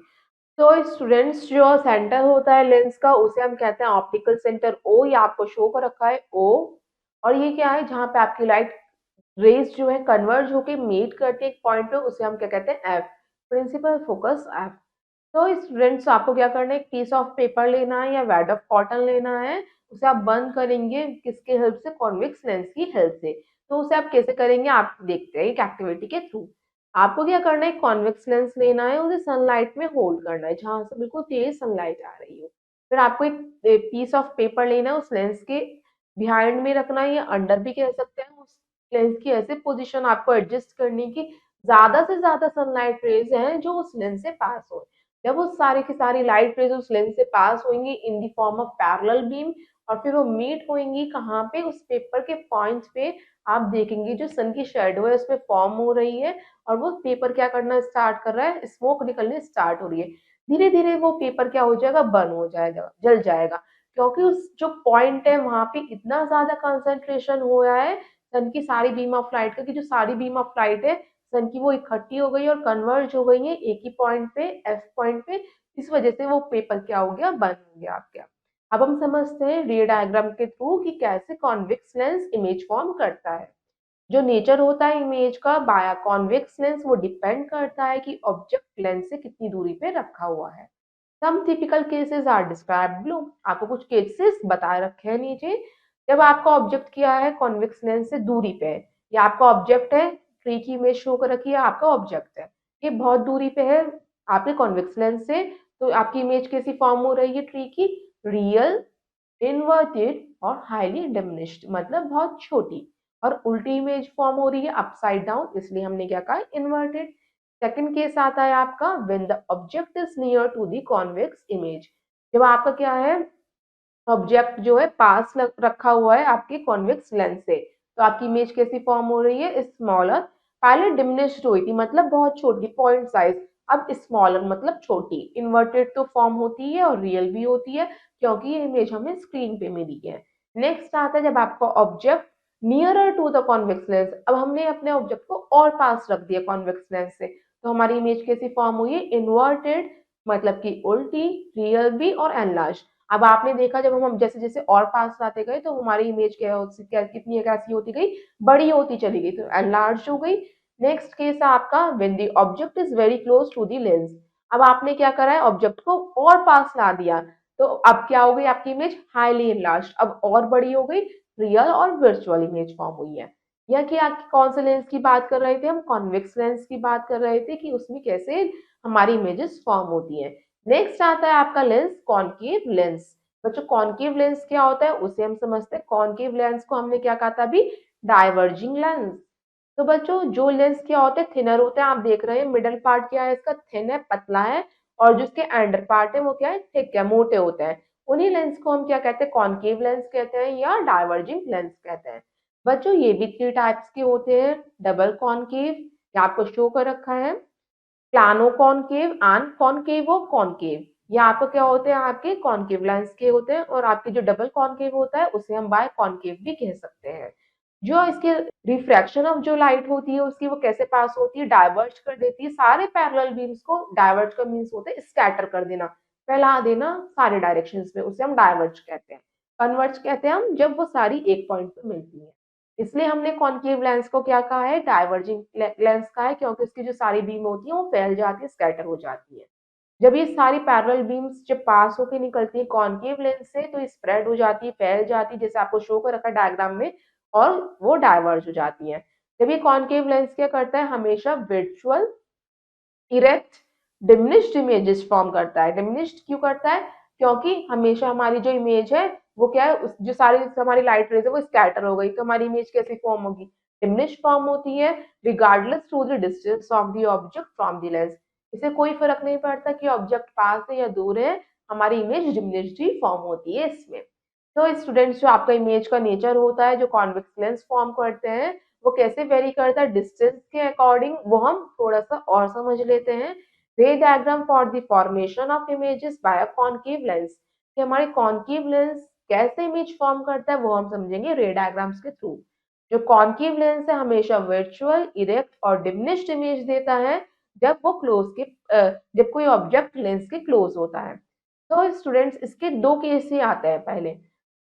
तो स्टूडेंट्स जो सेंटर होता है लेंस का उसे हम कहते हैं ऑप्टिकल सेंटर ओ, ये आपको शो कर रखा है ओ। और ये क्या है, जहाँ पे आपकी लाइट रेज जो है कन्वर्ज होके मीट करती है एक पॉइंट पे, उसे हम क्या कहते हैं, एफ, प्रिंसिपल फोकस एफ। तो स्टूडेंट्स आपको क्या करना है, एक पीस ऑफ पेपर लेना है या वेड ऑफ कॉटन लेना है, उसे आप बंद करेंगे किसके हेल्प से, कॉन्वेक्स लेंस की हेल्प से। तो उसे आप कैसे करेंगे, आप देखते हैं एक एक्टिविटी के थ्रू। आपको क्या करना है, कॉन्वेक्स लेंस लेना है, उसे सनलाइट में होल्ड करना है जहां से बिल्कुल तेज सनलाइट आ रही हो। फिर आपको एक पीस ऑफ पेपर लेना है, उस लेंस के बिहाइंड में रखना है या अंडर भी कह सकते हैं। उस लेंस की ऐसे पोजीशन आपको एडजस्ट करनी की ज्यादा से ज्यादा सनलाइट रेज हैं जो उस लेंस से पास हो। जब वो सारी की सारी लाइट रेज उस लेंस से पास होंगी in the form of parallel beam, और फिर वो मीट होंगी कहाँ पे, उस पेपर के पॉइंट्स पे, आप देखेंगे जो सन की शेडो है उसमें फॉर्म हो रही है, और वो पेपर क्या करना स्टार्ट कर रहा है, स्मोक निकलने स्टार्ट हो रही है। धीरे धीरे वो पेपर क्या हो जाएगा, बर्न हो जाएगा, जल जाएगा, क्योंकि उस जो पॉइंट है वहां पे इतना ज्यादा कंसंट्रेशन हो रहा है सन की सारी बीम ऑफ लाइट का, कि जो सारी बीम ऑफ लाइट है सन की वो इकट्ठी हो गई और कन्वर्ज हो गई है एक ही पॉइंट पे, एफ पॉइंट पे। इस वजह से वो पेपर क्या हो गया, बंद हो गया आपका। अब हम समझते हैं रे डायग्राम के थ्रू कि कैसे कॉन्वेक्स लेंस इमेज फॉर्म करता है। जो नेचर होता है इमेज का बाय कॉन्वेक्स लेंस, वो डिपेंड करता है कि ऑब्जेक्ट लेंस से कितनी दूरी पे रखा हुआ है। Some typical cases are described below, आपको कुछ केसेस बता रखे हैं नीचे। जब आपका ऑब्जेक्ट क्या है कॉन्वेक्स लेंस से दूरी पे है, या आपका ऑब्जेक्ट है, ट्री की इमेज शो कर रखी है, आपका ऑब्जेक्ट है, ये बहुत दूरी पे है आपके कॉन्वेक्स लेंस से, तो आपकी इमेज कैसी फॉर्म हो रही है ट्री की, रियल, इन्वर्टेड और हाईली डिमिनिश्ड, मतलब बहुत छोटी। और उल्टी इमेज फॉर्म हो रही है अपसाइड डाउन, इसलिए हमने क्या कहा, इन्वर्टेड। सेकंड केस आता है आपका when the object is near to the convex image, जब आपका क्या है, ऑब्जेक्ट जो है पास रखा हुआ है आपके कॉन्वेक्स लेंस से, तो आपकी इमेज कैसी फॉर्म हो रही है, स्मॉलर। पहले डिमिनिश्ड हुई थी मतलब बहुत छोटी पॉइंट साइज, अब स्मॉलर मतलब छोटी। इन्वर्टेड तो फॉर्म होती है और रियल भी होती है, क्योंकि ये इमेज हमें स्क्रीन पे मिली है। नेक्स्ट आता है जब आपका object nearer to the convex lens, अब हमने अपने ऑब्जेक्ट को और पास रख दिया कॉन्वेक्स लेंस से, तो हमारी इमेज कैसी फॉर्म हुई है, इन्वर्टेड, मतलब कि उल्टी, रियल भी और एनलार्ज। अब आपने देखा जब हम जैसे जैसे और पास लाते गए तो हमारी इमेज कितनी कैसी होती गई, बड़ी होती चली गई, तो एनलार्ज हो गई। नेक्स्ट केस है आपका when the object is very close to the lens, अब आपने क्या करा है, ऑब्जेक्ट को और पास ला दिया, तो अब क्या हो गई आपकी इमेज, हाईली एनलार्ज, अब और बड़ी हो गई, रियल और वर्चुअल इमेज फॉर्म हुई है। यह कि आप कौन से लेंस की बात कर रहे थे, हम कॉन्वेक्स लेंस की बात कर रहे थे कि उसमें कैसे हमारी इमेजेस फॉर्म होती हैं। नेक्स्ट आता है आपका लेंस कॉनकेव लेंस। बच्चों कॉनकेव लेंस क्या होता है उसे हम समझते हैं। कॉनकेव लेंस को हमने क्या कहा था अभी, डाइवर्जिंग लेंस। तो बच्चों जो लेंस क्या होते हैं, थिनर होते हैं, आप देख रहे हैं मिडल पार्ट क्या है इसका, थिन है, पतला है, और जो इसके एंडर पार्ट है वो क्या है, थिक है, मोटे होते हैं। उन्हीं लेंस को हम क्या कहते हैं, कॉनकेव लेंस कहते हैं या डाइवर्जिंग लेंस कहते हैं। बच्चों ये भी थ्री टाइप्स के होते हैं, डबल कॉनकेव, ये आपको शो कर रखा है, प्लानो कॉनकेव एंड कॉनकेवो कॉनकेव। ये आपको क्या होते हैं, आपके कॉनकेव लेंस के होते हैं, और आपके जो डबल कॉनकेव होता है उसे हम बाय कॉनकेव भी कह सकते हैं। जो इसके रिफ्रैक्शन ऑफ जो लाइट होती है उसकी, वो कैसे पास होती है, डाइवर्ज कर देती है सारे पैरेलल बीम्स को। डाइवर्ज का मीन्स होता है स्कैटर कर देना, फैला देना सारे डायरेक्शंस में, उसे हम डाइवर्ज कहते हैं। कन्वर्ज कहते हैं हम जब वो सारी एक पॉइंट पे मिलती है। इसलिए हमने कॉनकेव लेंस को क्या कहा है, डाइवर्जिंग लेंस कहा है, क्योंकि उसकी जो सारी बीम होती है वो फैल जाती है, स्कैटर हो जाती है। जब ये सारी पैरेलल बीम्स जब पास होके निकलती है कॉनकेव लेंस से, तो स्प्रेड हो जाती है, फैल जाती है, जैसे आपको शो कर रखा है डायग्राम में, और वो डाइवर्ज हो जाती है। जब ये कॉनकेव लेंस क्या करता है, हमेशा virtual, erect, diminished images form करता है। डिमिनिश्ड क्यों करता है, क्योंकि हमेशा हमारी जो इमेज है वो क्या है, जो सारी हमारी लाइट रेज है वो स्कैटर हो गई, तो हमारी इमेज कैसी फॉर्म होगी, डिमिनिश्ड फॉर्म होती है, regardless to the distance of the object from the lens. इसे कोई फर्क नहीं पड़ता कि ऑब्जेक्ट पास है या दूर है, हमारी इमेज डिमिनिश्ड ही फॉर्म होती है इसमें। तो स्टूडेंट्स, जो आपका इमेज का नेचर होता है, जो कॉन्वेक्स लेंस फॉर्म करते हैं, वो कैसे वेरी करता है डिस्टेंस के अकॉर्डिंग, वो हम थोड़ा सा और समझ लेते हैं। रे diagram for the formation of images bye a concave lens, कि हमारे कॉनकेव लेंस कैसे इमेज फॉर्म करता है वो हम समझेंगे रे डायग्राम्स के थ्रू। जो कॉनकेव लेंस है हमेशा वर्चुअल, इरेक्ट और डिमिनिश्ड इमेज देता है जब वो जब कोई ऑब्जेक्ट लेंस के क्लोज होता है। तो स्टूडेंट्स, इसके दो केस ही आते हैं। पहले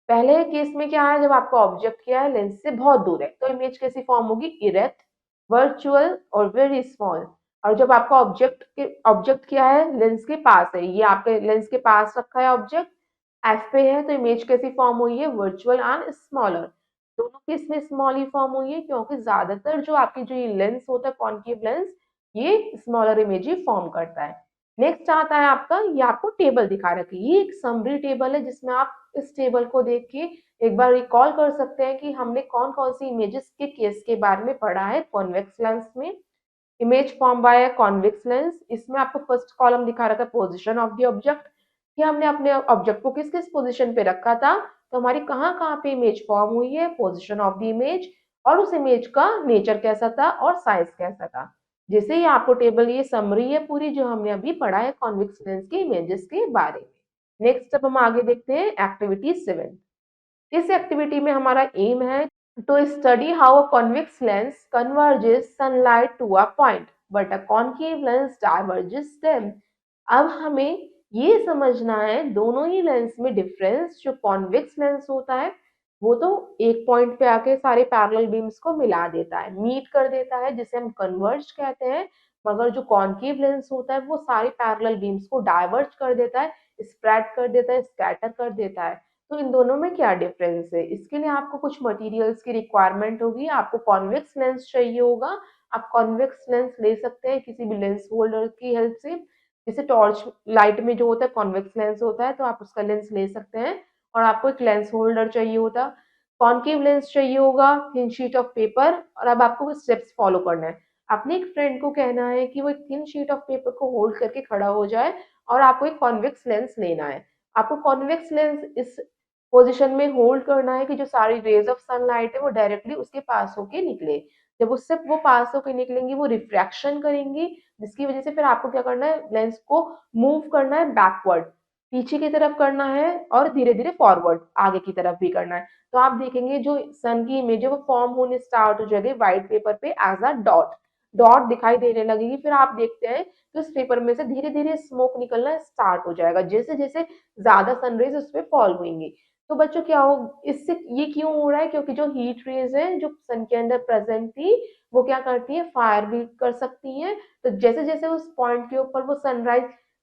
पहले केस में क्या है, जब आपका ऑब्जेक्ट क्या है, लेंस से बहुत दूर है, तो इमेज कैसी फॉर्म होगी, इरेक्ट, वर्चुअल और वेरी स्मॉल। और जब आपका ऑब्जेक्ट क्या है, लेंस के पास है, ये आपके लेंस के पास रखा है ऑब्जेक्ट, एफ पे है, तो इमेज कैसी फॉर्म हुई है, वर्चुअल एंड स्मॉलर। दोनों केस में स्मॉल ही फॉर्म हुई है, क्योंकि ज्यादातर जो आपकी जो ये लेंस होता है कॉनकेव लेंस, ये स्मॉलर इमेज ही फॉर्म करता है। नेक्स्ट आता है आपका, ये आपको टेबल दिखा रखी है, ये एक समरी टेबल है, जिसमें आप इस टेबल को देख के एक बार रिकॉल कर सकते हैं कि हमने कौन कौन सी इमेजेस के केस के बारे में पढ़ा है कॉन्वेक्स लेंस में। Image form by convex lens, इसमें आपको फर्स्ट कॉलम दिखा रखा है पोजीशन ऑफ द ऑब्जेक्ट, कि हमने अपने ऑब्जेक्ट को किस किस पोजीशन पे रखा था, तो हमारी कहाँ कहाँ पे इमेज फॉर्म हुई है, पोजीशन ऑफ द इमेज, और उस इमेज का नेचर कैसा था और साइज कैसा था। जैसे ही आपको टेबल, ये समरी है पूरी जो हमने अभी पढ़ा है कॉन्वेक्स लेंस के इमेजेस के बारे में। नेक्स्ट अब हम आगे देखते हैं एक्टिविटी 7। इस एक्टिविटी में हमारा एम है to study how a convex lens converges sunlight to a point but a concave lens diverges them. अब हमें ये समझना है दोनों ही लेंस में डिफरेंस। जो कॉन्वेक्स लेंस होता है वो तो एक पॉइंट पे आके सारे पैरेलल बीम्स को मिला देता है, मीट कर देता है, जिसे हम कन्वर्ज कहते हैं। मगर जो कॉन्केव लेंस होता है वो सारे पैरेलल बीम्स को डाइवर्ज कर देता है, स्प्रेड कर देता है, स्कैटर कर देता है। तो इन दोनों में क्या डिफरेंस है, इसके लिए आपको कुछ मटेरियल्स की रिक्वायरमेंट होगी। आपको कॉन्वेक्स लेंस चाहिए होगा, आप कॉन्वेक्स लेंस ले सकते हैं किसी भी लेंस होल्डर की हेल्प से। जैसे टॉर्च लाइट में जो होता है कॉन्वेक्स लेंस होता है, तो आप उसका लेंस ले सकते हैं। और आपको एक लेंस होल्डर चाहिए होता, कॉन्केव लेंस चाहिए होगा, थिन शीट ऑफ पेपर। और अब आपको स्टेप्स फॉलो करना है। अपने एक फ्रेंड को कहना है कि वो एक थिन शीट ऑफ पेपर को होल्ड करके खड़ा हो जाए, और आपको एक कॉन्वेक्स लेंस लेना है। आपको कॉन्वेक्स लेंस इस पोजीशन में होल्ड करना है कि जो सारी रेज ऑफ सनलाइट है वो डायरेक्टली उसके पास होके निकले। जब उससे वो पास होके निकलेंगी वो रिफ्रैक्शन करेंगी, जिसकी वजह से फिर आपको क्या करना है, लेंस को मूव करना है बैकवर्ड, पीछे की तरफ करना है, और धीरे धीरे फॉरवर्ड आगे की तरफ भी करना है। तो आप देखेंगे जो सन की इमेज है वो फॉर्म होने स्टार्ट हो जाएगी व्हाइट पेपर पे एज अ डॉट। डॉट दिखाई देने लगेगी, फिर आप देखते हैं कि उस पेपर में से धीरे धीरे स्मोक निकलना स्टार्ट हो जाएगा, जैसे जैसे ज्यादा सनरेज उस पर फॉल होंगी। तो बच्चों क्या हो, इससे ये क्यों हो रहा है, क्योंकि जो हीट रेज है जो सन के अंदर प्रेजेंट थी, वो क्या करती है, फायर भी कर सकती हैं। तो जैसे जैसे उस पॉइंट के ऊपर वो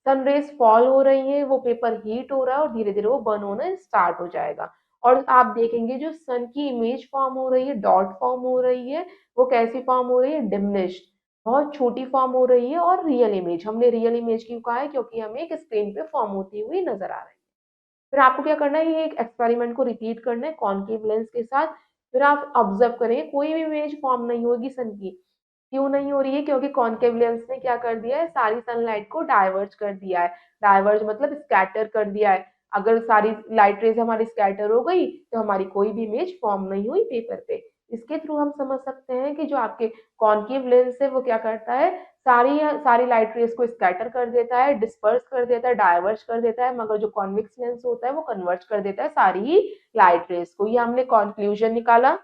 सनरेज फॉल हो रही है, वो पेपर हीट हो रहा है, और धीरे धीरे वो बर्न होना स्टार्ट हो जाएगा। और आप देखेंगे जो सन की इमेज फॉर्म हो रही है, डॉट फॉर्म हो रही है, वो कैसी फॉर्म हो रही है, डिमिनिश्ड, बहुत छोटी फॉर्म हो रही है। और रियल इमेज, हमने रियल इमेज क्यों कहा है, क्योंकि हमें एक स्क्रीन पे फॉर्म होती हुई नजर आ रही है। फिर आपको क्या करना है, ये एक एक्सपेरिमेंट को रिपीट करना है कॉनकेव लेंस के साथ। फिर आप ऑब्जर्व करेंगे कोई भी इमेज फॉर्म नहीं होगी सन की। क्यों नहीं हो रही है, क्योंकि कॉनकेव लेंस ने क्या कर दिया है, सारी सनलाइट को डाइवर्ज कर दिया है। डाइवर्ज मतलब स्कैटर कर दिया है। अगर सारी लाइट रेज हमारी स्कैटर हो गई तो हमारी कोई भी इमेज फॉर्म नहीं हुई पेपर पे। इसके थ्रू हम समझ सकते हैं कि जो आपके कॉन्केव लेंस है वो क्या करता है, सारी सारी लाइट रेज को स्कैटर कर देता है, डिस्पर्स कर देता है, डाइवर्ज कर देता है, मगर जो कॉन्वेक्स लेंस होता है वो कन्वर्ज कर देता है सारी ही लाइट रेज को। ये हमने कंक्लूजन निकाला।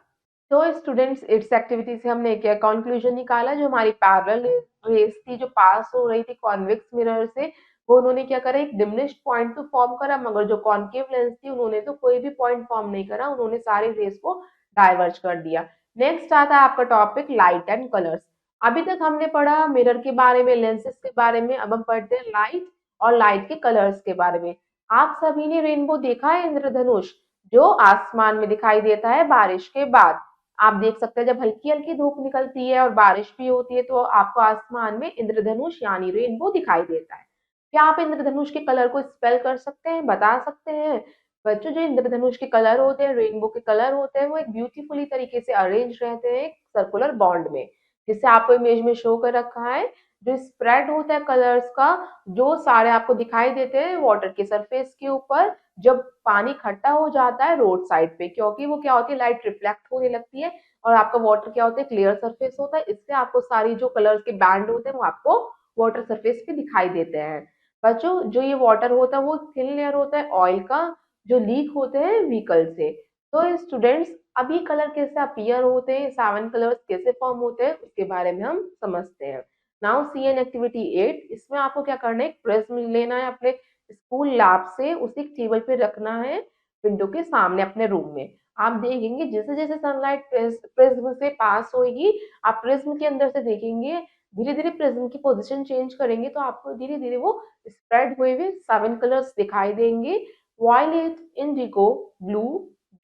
तो स्टूडेंट्स इट्स एक्टिविटी से हमने क्या कंक्लूजन निकाला, जो हमारी पैरेलल रेस थी जो पास हो रही थी कॉन्वेक्स मिरर से, वो उन्होंने क्या करा, एक डिमिनिश्ड पॉइंट तो फॉर्म करा, मगर जो कॉन्केव लेंस थी उन्होंने तो कोई भी पॉइंट फॉर्म नहीं करा, उन्होंने सारी रेस को डाइवर्ज कर दिया। नेक्स्ट आता है आपका टॉपिक लाइट एंड कलर्स। अभी तक हमने पढ़ा मिरर के बारे में, लेंसेज के बारे में, अब हम पढ़ते हैं लाइट और लाइट के कलर्स के बारे में। आप सभी ने रेनबो देखा है, इंद्रधनुष, जो आसमान में दिखाई देता है बारिश के बाद। आप देख सकते हैं जब हल्की हल्की धूप निकलती है और बारिश भी होती है तो आपको आसमान में इंद्रधनुष यानी रेनबो दिखाई देता है। क्या आप इंद्रधनुष के कलर को स्पेल कर सकते हैं, बता सकते हैं? बच्चों, जो इंद्रधनुष के कलर होते हैं, रेनबो के कलर होते हैं, वो एक ब्यूटीफुली तरीके से अरेंज रहते हैं एक सर्कुलर बॉन्ड में, जिसे आपको इमेज में शो कर रखा है। जो स्प्रेड होता है कलर्स का, जो सारे आपको दिखाई देते हैं वाटर के सरफेस के ऊपर, जब पानी इकट्ठा हो जाता है रोड साइड पे, क्योंकि वो क्या होती है, लाइट रिफ्लेक्ट होने लगती है और आपका वाटर क्या होता है, क्लियर सरफेस होता है, इससे आपको सारी जो कलर्स के बैंड होते हैं वो आपको वाटर सरफेस पे दिखाई देते हैं। बच्चों, जो ये वाटर होता है वो थिन लेयर होता है ऑयल का, जो लीक होते हैं व्हीकल से। तो स्टूडेंट्स, अब ये कलर कैसे अपीयर होते हैं, 7 कलर्स कैसे फॉर्म होते हैं, उसके बारे में हम समझते हैं। Now see an activity 8। इसमें आपको क्या करना है, एक प्रिज्म लेना है अपने स्कूल लैब से, उसे एक टेबल पे रखना है विंडो के सामने अपने रूम में। आप देखेंगे जैसे जैसे सनलाइट प्रिज्म से पास होगी, आप प्रिज्म के अंदर से देखेंगे, धीरे धीरे प्रिज्म की पोजीशन चेंज करेंगे तो आपको धीरे धीरे वो स्प्रेड हुए हुए 7 कलर्स दिखाई देंगे। Violet, indigo, blue,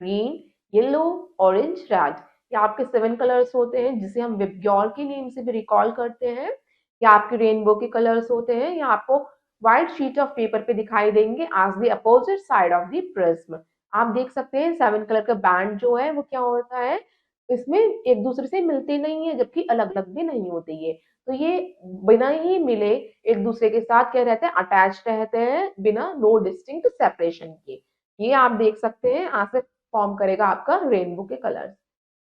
green, yellow, orange, red. ये आपके 7 कलर्स होते हैं, जिसे हम विबग्योर के नेम से भी रिकॉल करते हैं। या आपके रेनबो के कलर्स होते हैं, या आपको व्हाइट शीट ऑफ पेपर पे दिखाई देंगे as the opposite side of the prism. आप देख सकते हैं 7 कलर का बैंड जो है वो क्या होता है, इसमें एक दूसरे से मिलते नहीं है, जबकि अलग अलग भी नहीं होते ये। तो ये बिना ही मिले एक दूसरे के साथ क्या रहते हैं, अटैच रहते हैं, बिना नो डिस्टिंक्ट सेपरेशन के। ये आप देख सकते हैं, आज से फॉर्म करेगा आपका रेनबो के कलर्स।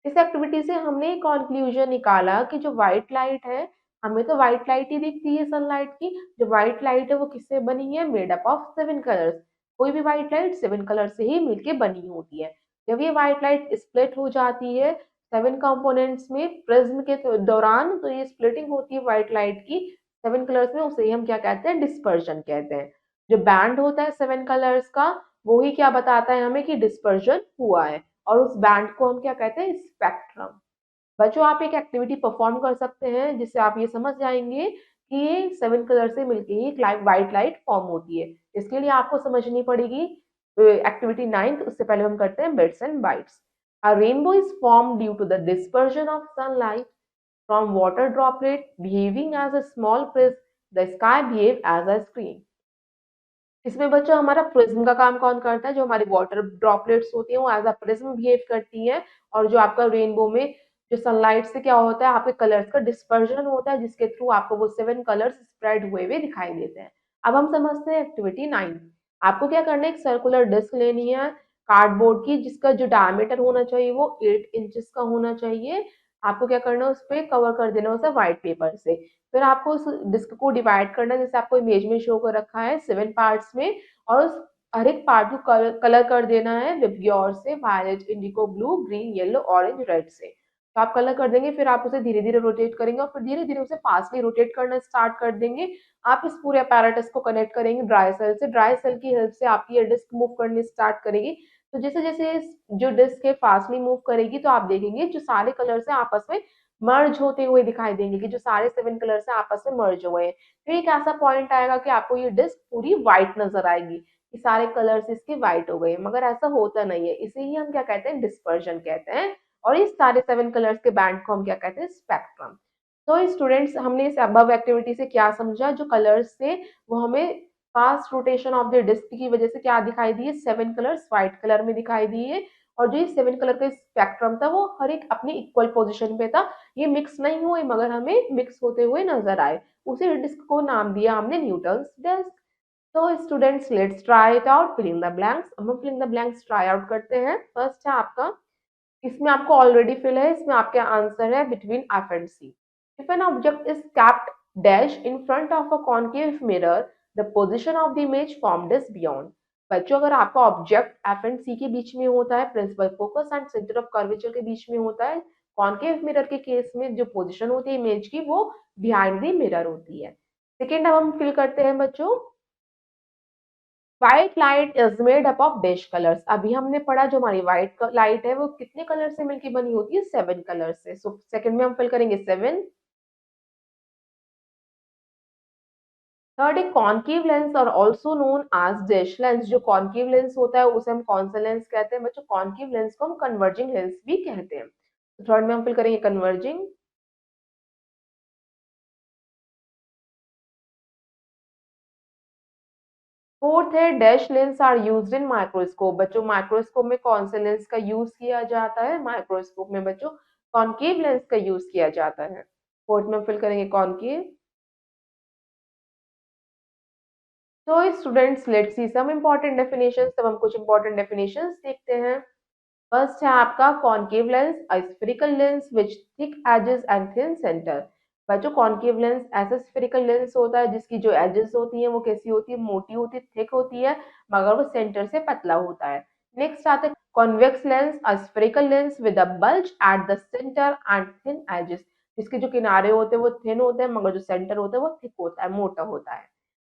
इस एक्टिविटी से हमने एक कंक्लूजन निकाला कि जो व्हाइट लाइट है, हमें तो व्हाइट लाइट ही दिखती है सनलाइट की। जो व्हाइट लाइट है वो किससे बनी है, मेड अप ऑफ 7 कलर्स। कोई भी व्हाइट लाइट 7 कलर से ही मिलके बनी होती है। जब ये व्हाइट लाइट स्प्लिट हो जाती है 7 कंपोनेंट्स में प्रिज्म के दौरान, तो ये स्प्लिटिंग होती है व्हाइट लाइट की 7 कलर्स में, उसे ही हम क्या कहते हैं, डिस्पर्जन कहते हैं। जो बैंड होता है 7 कलर्स का, वो ही क्या बताता है हमें कि डिस्पर्जन हुआ है, और उस बैंड को हम क्या कहते हैं, स्पेक्ट्रम। बच्चों, आप एक एक्टिविटी परफॉर्म कर सकते हैं जिससे आप ये समझ जाएंगे कि ये 7 कलर से मिलके ही एक व्हाइट लाइट फॉर्म होती है। इसके लिए आपको समझनी पड़ेगी एक्टिविटी 9। उससे पहले हम करते हैं bits and bytes. A rainbow is formed due to the dispersion of sunlight from water droplet behaving as a small prism. The sky behave as a screen. इसमें बच्चों हमारा प्रिज्म का काम कौन करता है, जो हमारी वाटर ड्रॉपलेट्स होती हैं वो एज अ प्रिज्म बिहेव करती हैं, और जो आपका रेनबो में जो सनलाइट से क्या होता है, आपके कलर्स का डिस्पर्जन होता है, जिसके थ्रू आपको वो 7 कलर्स स्प्रेड हुए हुए दिखाई देते हैं। अब हम समझते हैं एक्टिविटी 9। आपको क्या करना है, एक सर्कुलर डिस्क लेनी है कार्डबोर्ड की, जिसका जो डायमीटर होना चाहिए वो 8 इंचेस का होना चाहिए। आपको क्या करना है, उस पर कवर कर देना उसे व्हाइट पेपर से। फिर आपको उस डिस्क को डिवाइड करना है, जैसे आपको इमेज में शो कर रखा है 7 पार्ट्स में, और उस हर एक पार्ट को कलर कर देना है विबग्योर से, violet, indigo, blue, green, yellow, orange, red से। तो आप कलर कर देंगे, फिर आप उसे धीरे धीरे रोटेट करेंगे और फिर धीरे धीरे उसे फास्टली रोटेट करना स्टार्ट कर देंगे। आप इस पूरे अपैरेटस को कनेक्ट करेंगे ड्राई सेल से, ड्राई सेल की हेल्प से आपकी ये डिस्क मूव करनी स्टार्ट करेगी। तो जैसे जैसे जो डिस्क है फास्टली मूव करेगी, तो आप देखेंगे जो सारे कलर है आपस में मर्ज होते हुए दिखाई देंगे, कि जो सारे 7 कलर से आपस में मर्ज हुए हैं। फिर एक ऐसा पॉइंट आएगा कि आपको ये डिस्क पूरी व्हाइट नजर आएगी, कि सारे कलर्स इसके व्हाइट हो गए, मगर ऐसा होता नहीं है। इसे ही हम क्या कहते हैं, डिस्पर्जन कहते हैं। और इस सारे 7 कलर्स के बैंड को हम क्या कहते हैं, स्पेक्ट्रम। तो स्टूडेंट्स, हमने इस अबव एक्टिविटी से क्या समझा, जो कलर्स थे वो हमें fast rotation of the disc की वजह से क्या दिखाई दिए, 7 कलर्स व्हाइट कलर में दिखाई दिए। और जो ये 7 कलर का स्पेक्ट्रम था वो हर एक अपनी इक्वल पोजिशन पे था, ये मिक्स नहीं हुए मगर हमें मिक्स होते हुए नजर आए। उसी डिस्क को नाम दिया हमने न्यूटन्स डिस्क। तो students, let's try it out, fill in the blanks. हम fill in the blanks try out करते हैं। फर्स्ट है आपका इसमें आपको ऑलरेडी फिल है, इसमें आपका आंसर है between F and C. If an object is kept dash in front of a concave mirror, the position of the image formed is beyond. बच्चों, अगर आपका ऑब्जेक्ट एफ एंड सी के बीच में होता है, principal focus and centre of curvature के बीच में होता है, कॉन्केव मिरर के केस में जो पोजिशन होती है इमेज की वो बिहाइंड द मिरर होती है। सेकेंड अब हम फिल करते हैं बच्चों, white light is made up of dash colours. अभी हमने पढ़ा जो हमारी व्हाइट लाइट है वो कितने कलर से मिलकर बनी होती है, 7 कलर से। सो सेकंड में हम फिल करेंगे 7। थर्ड है कॉन्केव लेंस और also known as dash lens. जो कॉन्केव लेंस होता है उसे हम कौन सा लेंस कहते हैं बच्चों, कॉन्केव लेंस को हम कन्वर्जिंग लेंस भी कहते हैं। तो थर्ड में हम फिल करेंगे कन्वर्जिंग। फोर्थ है dash lens are used in microscope. बच्चों, माइक्रोस्कोप में कौन से लेंस का यूज किया जाता है, माइक्रोस्कोप में बच्चों कॉन्केव लेंस का यूज किया जाता है। फोर्थ में फिल करेंगे कॉन्केव। तो students let's see some important definitions. तब हम कुछ इम्पोर्टेंट डेफिनेशंस देखते हैं। फर्स्ट है आपका concave lens, a spherical lens which thick edges and thin centre. बच्चों, कॉन्केव लेंस ऐसा स्फेरिकल लेंस होता है जिसकी जो एजेस होती हैं वो कैसी होती है, मोटी होती है, थिक होती है, मगर वो सेंटर से पतला होता है। नेक्स्ट आता है convex lens, a spherical lens with a bulge at the centre and thin edges. जिसके जो किनारे होते हैं वो थिन होते हैं मगर जो सेंटर होता है वो थिक होता है, मोटा होता है।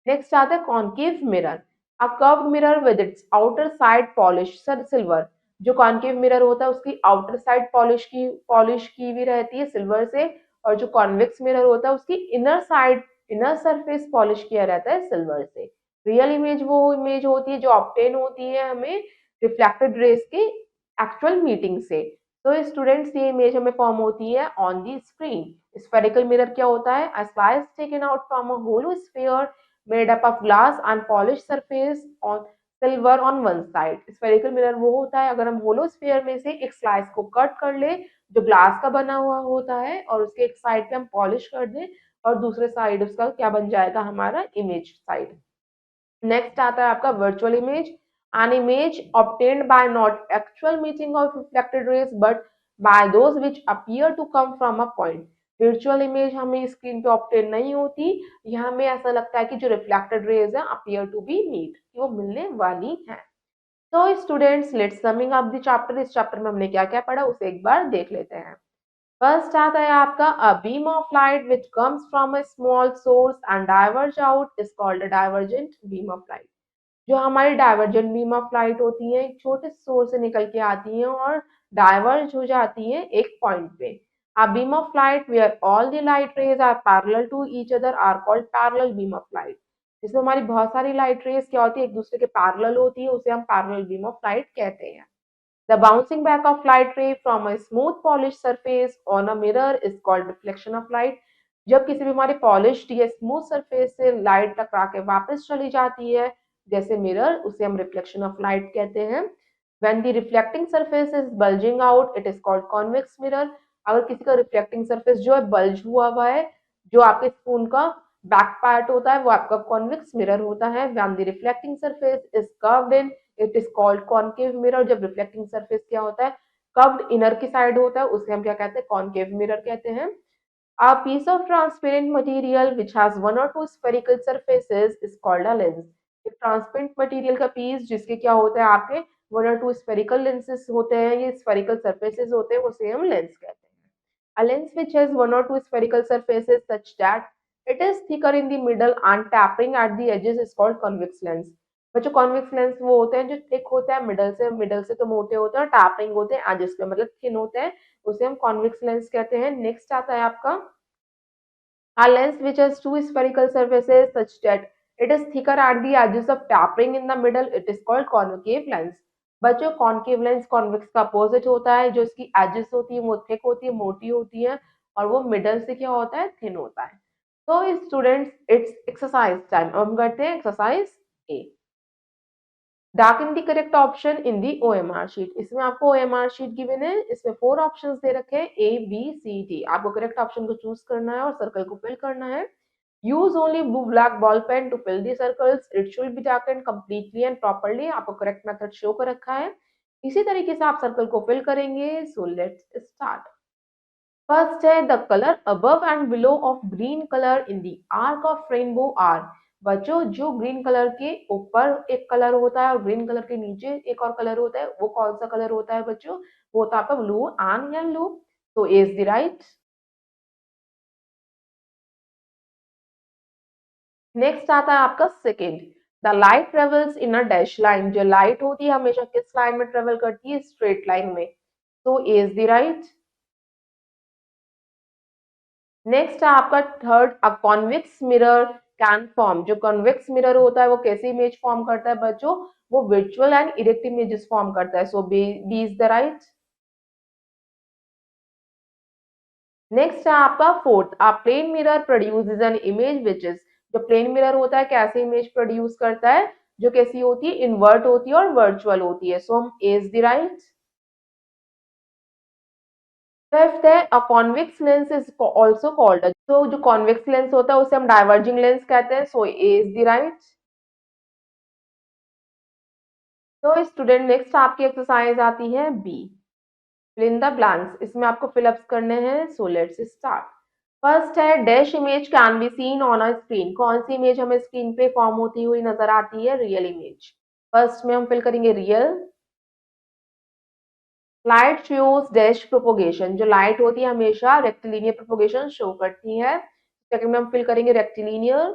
नेक्स्ट आता है concave mirror, a curved mirror with its outer side polish silver. जो कॉन्केव मिरर होता है उसकी आउटर साइड पॉलिश की हुई रहती है सिल्वर से, और जो कॉन्वेक्स मिरर होता है उसकी इनर सरफेस पॉलिश किया रहता है सिल्वर से। रियल इमेज वो इमेज होती है जो ऑब्टेन होती है हमें रिफ्लेक्टेड रेज के एक्चुअल मीटिंग से। तो स्टूडेंट्स ये इमेज हमें फॉर्म होती है on the screen. Spherical mirror क्या होता है, a slice taken out from a hollow sphere made up of glass and polished surface on silver on one side। Spherical mirror वो होता है अगर हम होलो स्फीयर में से एक स्लाइस को कट कर ले जो ग्लास का बना हुआ होता है और उसके एक साइड पे हम पॉलिश कर दें और दूसरे साइड उसका क्या बन जाएगा, हमारा इमेज साइड। नेक्स्ट आता है आपका virtual image, an image obtained by not actual meeting of reflected rays but by those which appear to come from a point। Virtual image हमें स्क्रीन पे ऑब्टेन नहीं होती, यहाँ हमें ऐसा लगता है कि जो रिफ्लेक्टेड रेज है अपीयर टू बी मीट, कि वो मिलने वाली है। तो students let's summing up the chapter. इस चैप्टर में हमने क्या क्या पढ़ा उसे एक बार देख लेते हैं। फर्स्ट आता है आपका अ beam of light which comes from a small source and diverge out is called a divergent beam of light. जो हमारी डाइवर्जेंट बीम ऑफ लाइट होती है एक छोटे सोर्स से निकल के आती हैं और डाइवर्ज हो जाती हैं एक पॉइंट पे। A beam of light where all the light rays are parallel to each other are called parallel beam of light. जिसमें हमारी बहुत सारी लाइट रेज क्या होती है, एक दूसरे के पैरेलल होती है, उसे हम पैरेलल बीम ऑफ लाइट कहते हैं। The bouncing back of light ray from a smooth polished surface on a mirror is called reflection of light। जब किसी भी हमारे पॉलिश्ड या स्मूथ सरफेस से लाइट टकरा के वापस चली जाती है जैसे मिरर, उसे हम रिफ्लेक्शन ऑफ लाइट कहते हैं। When the reflecting surface is bulging out, it is called convex mirror। अगर किसी का रिफ्लेक्टिंग सरफेस जो है बल्ज हुआ है, जो आपके स्पून का बैक पार्ट होता है वो आपका कॉन्वेक्स मिरर होता है। When the reflecting surface is curved in, it is called concave mirror. जब रिफ्लेक्टिंग सरफेस क्या होता है, कर्व्ड इनर की साइड होता है, उसे हम क्या कहते हैं, कॉनकेव मिरर कहते हैं। A piece of transparent material which has one or two spherical surfaces is called a lens। एक ट्रांसपेरेंट मटेरियल का पीस जिसके क्या होता है आपके वन और टू स्फेरिकल लेंसेस होते हैं, ये स्फेरिकल सरफेसेस होते हैं, उसे हम लेंस कहते हैं। A lens which has one or two spherical surfaces such that it is thicker in the middle and tapering at the edges is called convex lens। बच्चों, कॉन्वेक्स लेंस वो होते हैं जो थिक होता है, मिडल से तो मोटे होते हैं और टैपरिंग होते हैं एजेस पे, मतलब थिन होते हैं, उसे हम कॉन्वेक्स लेंस कहते हैं। नेक्स्ट आता है आपका a lens which has two spherical surfaces such that it is thicker at the edges of tapering in the middle, it is called concave lens। बच्चों, कॉन्केव लेंस कॉन्वेक्स का opposite होता है, जो इसकी एजेस होती है वो थिक होती है, मोटी होती है, और वो मिडल से क्या होता है, थिन होता है। तो स्टूडेंट्स इट्स एक्सरसाइज टाइम। अब हम करते हैं exercise A. Dark in the correct option in the OMR sheet. इसमें आपको ओएमआर शीट गिवन है, इसमें 4 ऑप्शंस दे रखे हैं ए बी सी डी। आपको करेक्ट ऑप्शन को चूज करना है और सर्कल को फिल करना है। Use only blue black ball pen to fill the circles, it should be darken completely and properly. आपको करेक्ट मेथड शो कर रखा है। इसी तरीके से आप सर्कल को फिल करेंगे। So let's start. First is the colour above and below of green colour in the arc of rainbow are. बच्चों, जो ग्रीन कलर के ऊपर एक कलर होता है और ग्रीन कलर के नीचे एक और कलर होता है, वो कौन सा कलर होता है बच्चों? वो होता है आपका ब्लू एंड येलो। तो इज द राइट। नेक्स्ट आता है आपका second. The light travels in a dash line. जो लाइट होती है हमेशा किस लाइन में ट्रेवल करती है? स्ट्रेट लाइन में। तो इज द राइट। नेक्स्ट है आपका third. A convex mirror can form. जो कॉन्वेक्स मिरर होता है वो कैसी इमेज फॉर्म करता है बच्चों? वो virtual and erect images form करता है। So B is the right. Next है आपका fourth. A plane mirror produces an image which is. जो प्लेन मिरर होता है कैसे इमेज प्रोड्यूस करता है? जो कैसी होती है? इन्वर्ट होती है और वर्चुअल होती है। सो हम इज द राइट। फिफ्थ है अ convex lens is also called. तो जो कॉन्वेक्स लेंस होता है उसे हम डाइवर्जिंग लेंस कहते हैं। So is the right. तो स्टूडेंट नेक्स्ट आपकी एक्सरसाइज आती है B. Fill in the blanks. इसमें आपको फिलअप्स करने हैं। So let's start. First is dash image can be seen on a screen. कौन सी इमेज हमें स्क्रीन पे फॉर्म होती हुई नजर आती है? Real image. फर्स्ट में हम फिल करेंगे real. Light shows dash propagation. जो लाइट होती है हमेशा रेक्टिलिनियर प्रोपोगेशन शो करती है। सेकंड में हम फिल करेंगे रेक्टिलिनियर।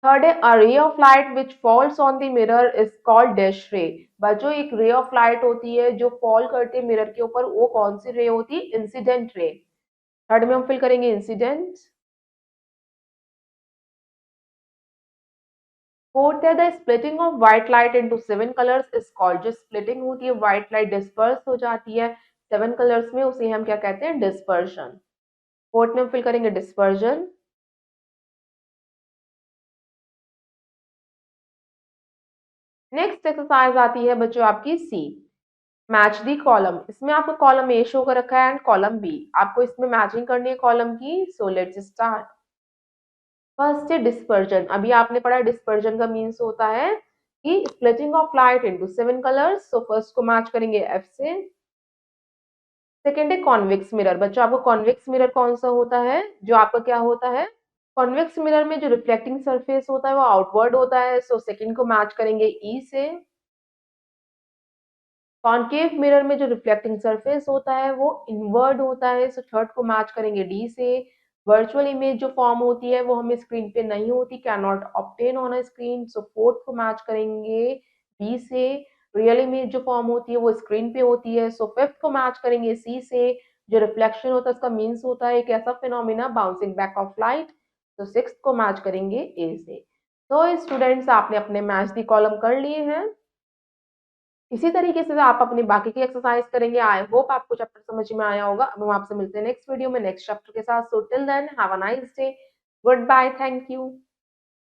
थर्ड है a ray of light which falls on the mirror is called dash ray. बच्चों, एक रे ऑफ लाइट होती है जो फॉल करती है मिरर के ऊपर, वो कौन सी रे होती है? Incident ray. थर्ड में हम फिल करेंगे इंसिडेंट। फोर्थ है the splitting of white light into seven colours is called. जो स्प्लिटिंग होती है व्हाइट लाइट डिस्पर्स हो जाती है सेवन कलर्स में, उसे हम क्या कहते हैं? डिस्पर्शन। फोर्थ में हम फिल करेंगे डिस्पर्जन। नेक्स्ट एक्सरसाइज आती है बच्चों आपकी सी। Match the column. इसमें आपको कॉलम ए शो कर रखा है एंड कॉलम बी। आपको इसमें मैचिंग करनी है कॉलम की। सो लेट्स स्टार्ट। फर्स्ट है डिस्पर्जन। अभी आपने पढ़ा डिस्पर्जन का मीन्स होता है कि splitting of light into seven colours. So first को मैच करेंगे एफ से। सेकेंड है कॉन्वेक्स मिरर। बच्चों, आपको कॉन्वेक्स मिरर कौन सा होता है? जो आपका क्या होता है? कॉन्वेक्स मिरर में जो रिफ्लेक्टिंग सरफेस होता है वो आउटवर्ड होता है। सो सेकेंड को मैच करेंगे ई से। कॉनकेव मिरर में जो रिफ्लेक्टिंग सरफेस होता है वो इनवर्ड होता है। सो थर्ड को मैच करेंगे डी से। वर्चुअल इमेज जो फॉर्म होती है वो हमें स्क्रीन पे नहीं होती, can not obtain on a screen. So fourth को मैच करेंगे बी से। रियल इमेज जो फॉर्म होती है वो स्क्रीन पे होती है। सो फिफ्थ को मैच करेंगे सी से। जो रिफ्लेक्शन होता है उसका मीन्स होता है एक ऐसा phenomena bouncing back of light. तो सिक्स को मैच करेंगे ए से। तो स्टूडेंट्स, आपने अपने मैच दी कॉलम कर लिए हैं। इसी तरीके से आप अपनी बाकी की एक्सरसाइज करेंगे। आई होप आपको चैप्टर समझ में आया होगा। अब हम आपसे मिलते हैं नेक्स्ट वीडियो में नेक्स्ट चैप्टर के साथ। So till then have a nice day. Good bye. Thank you.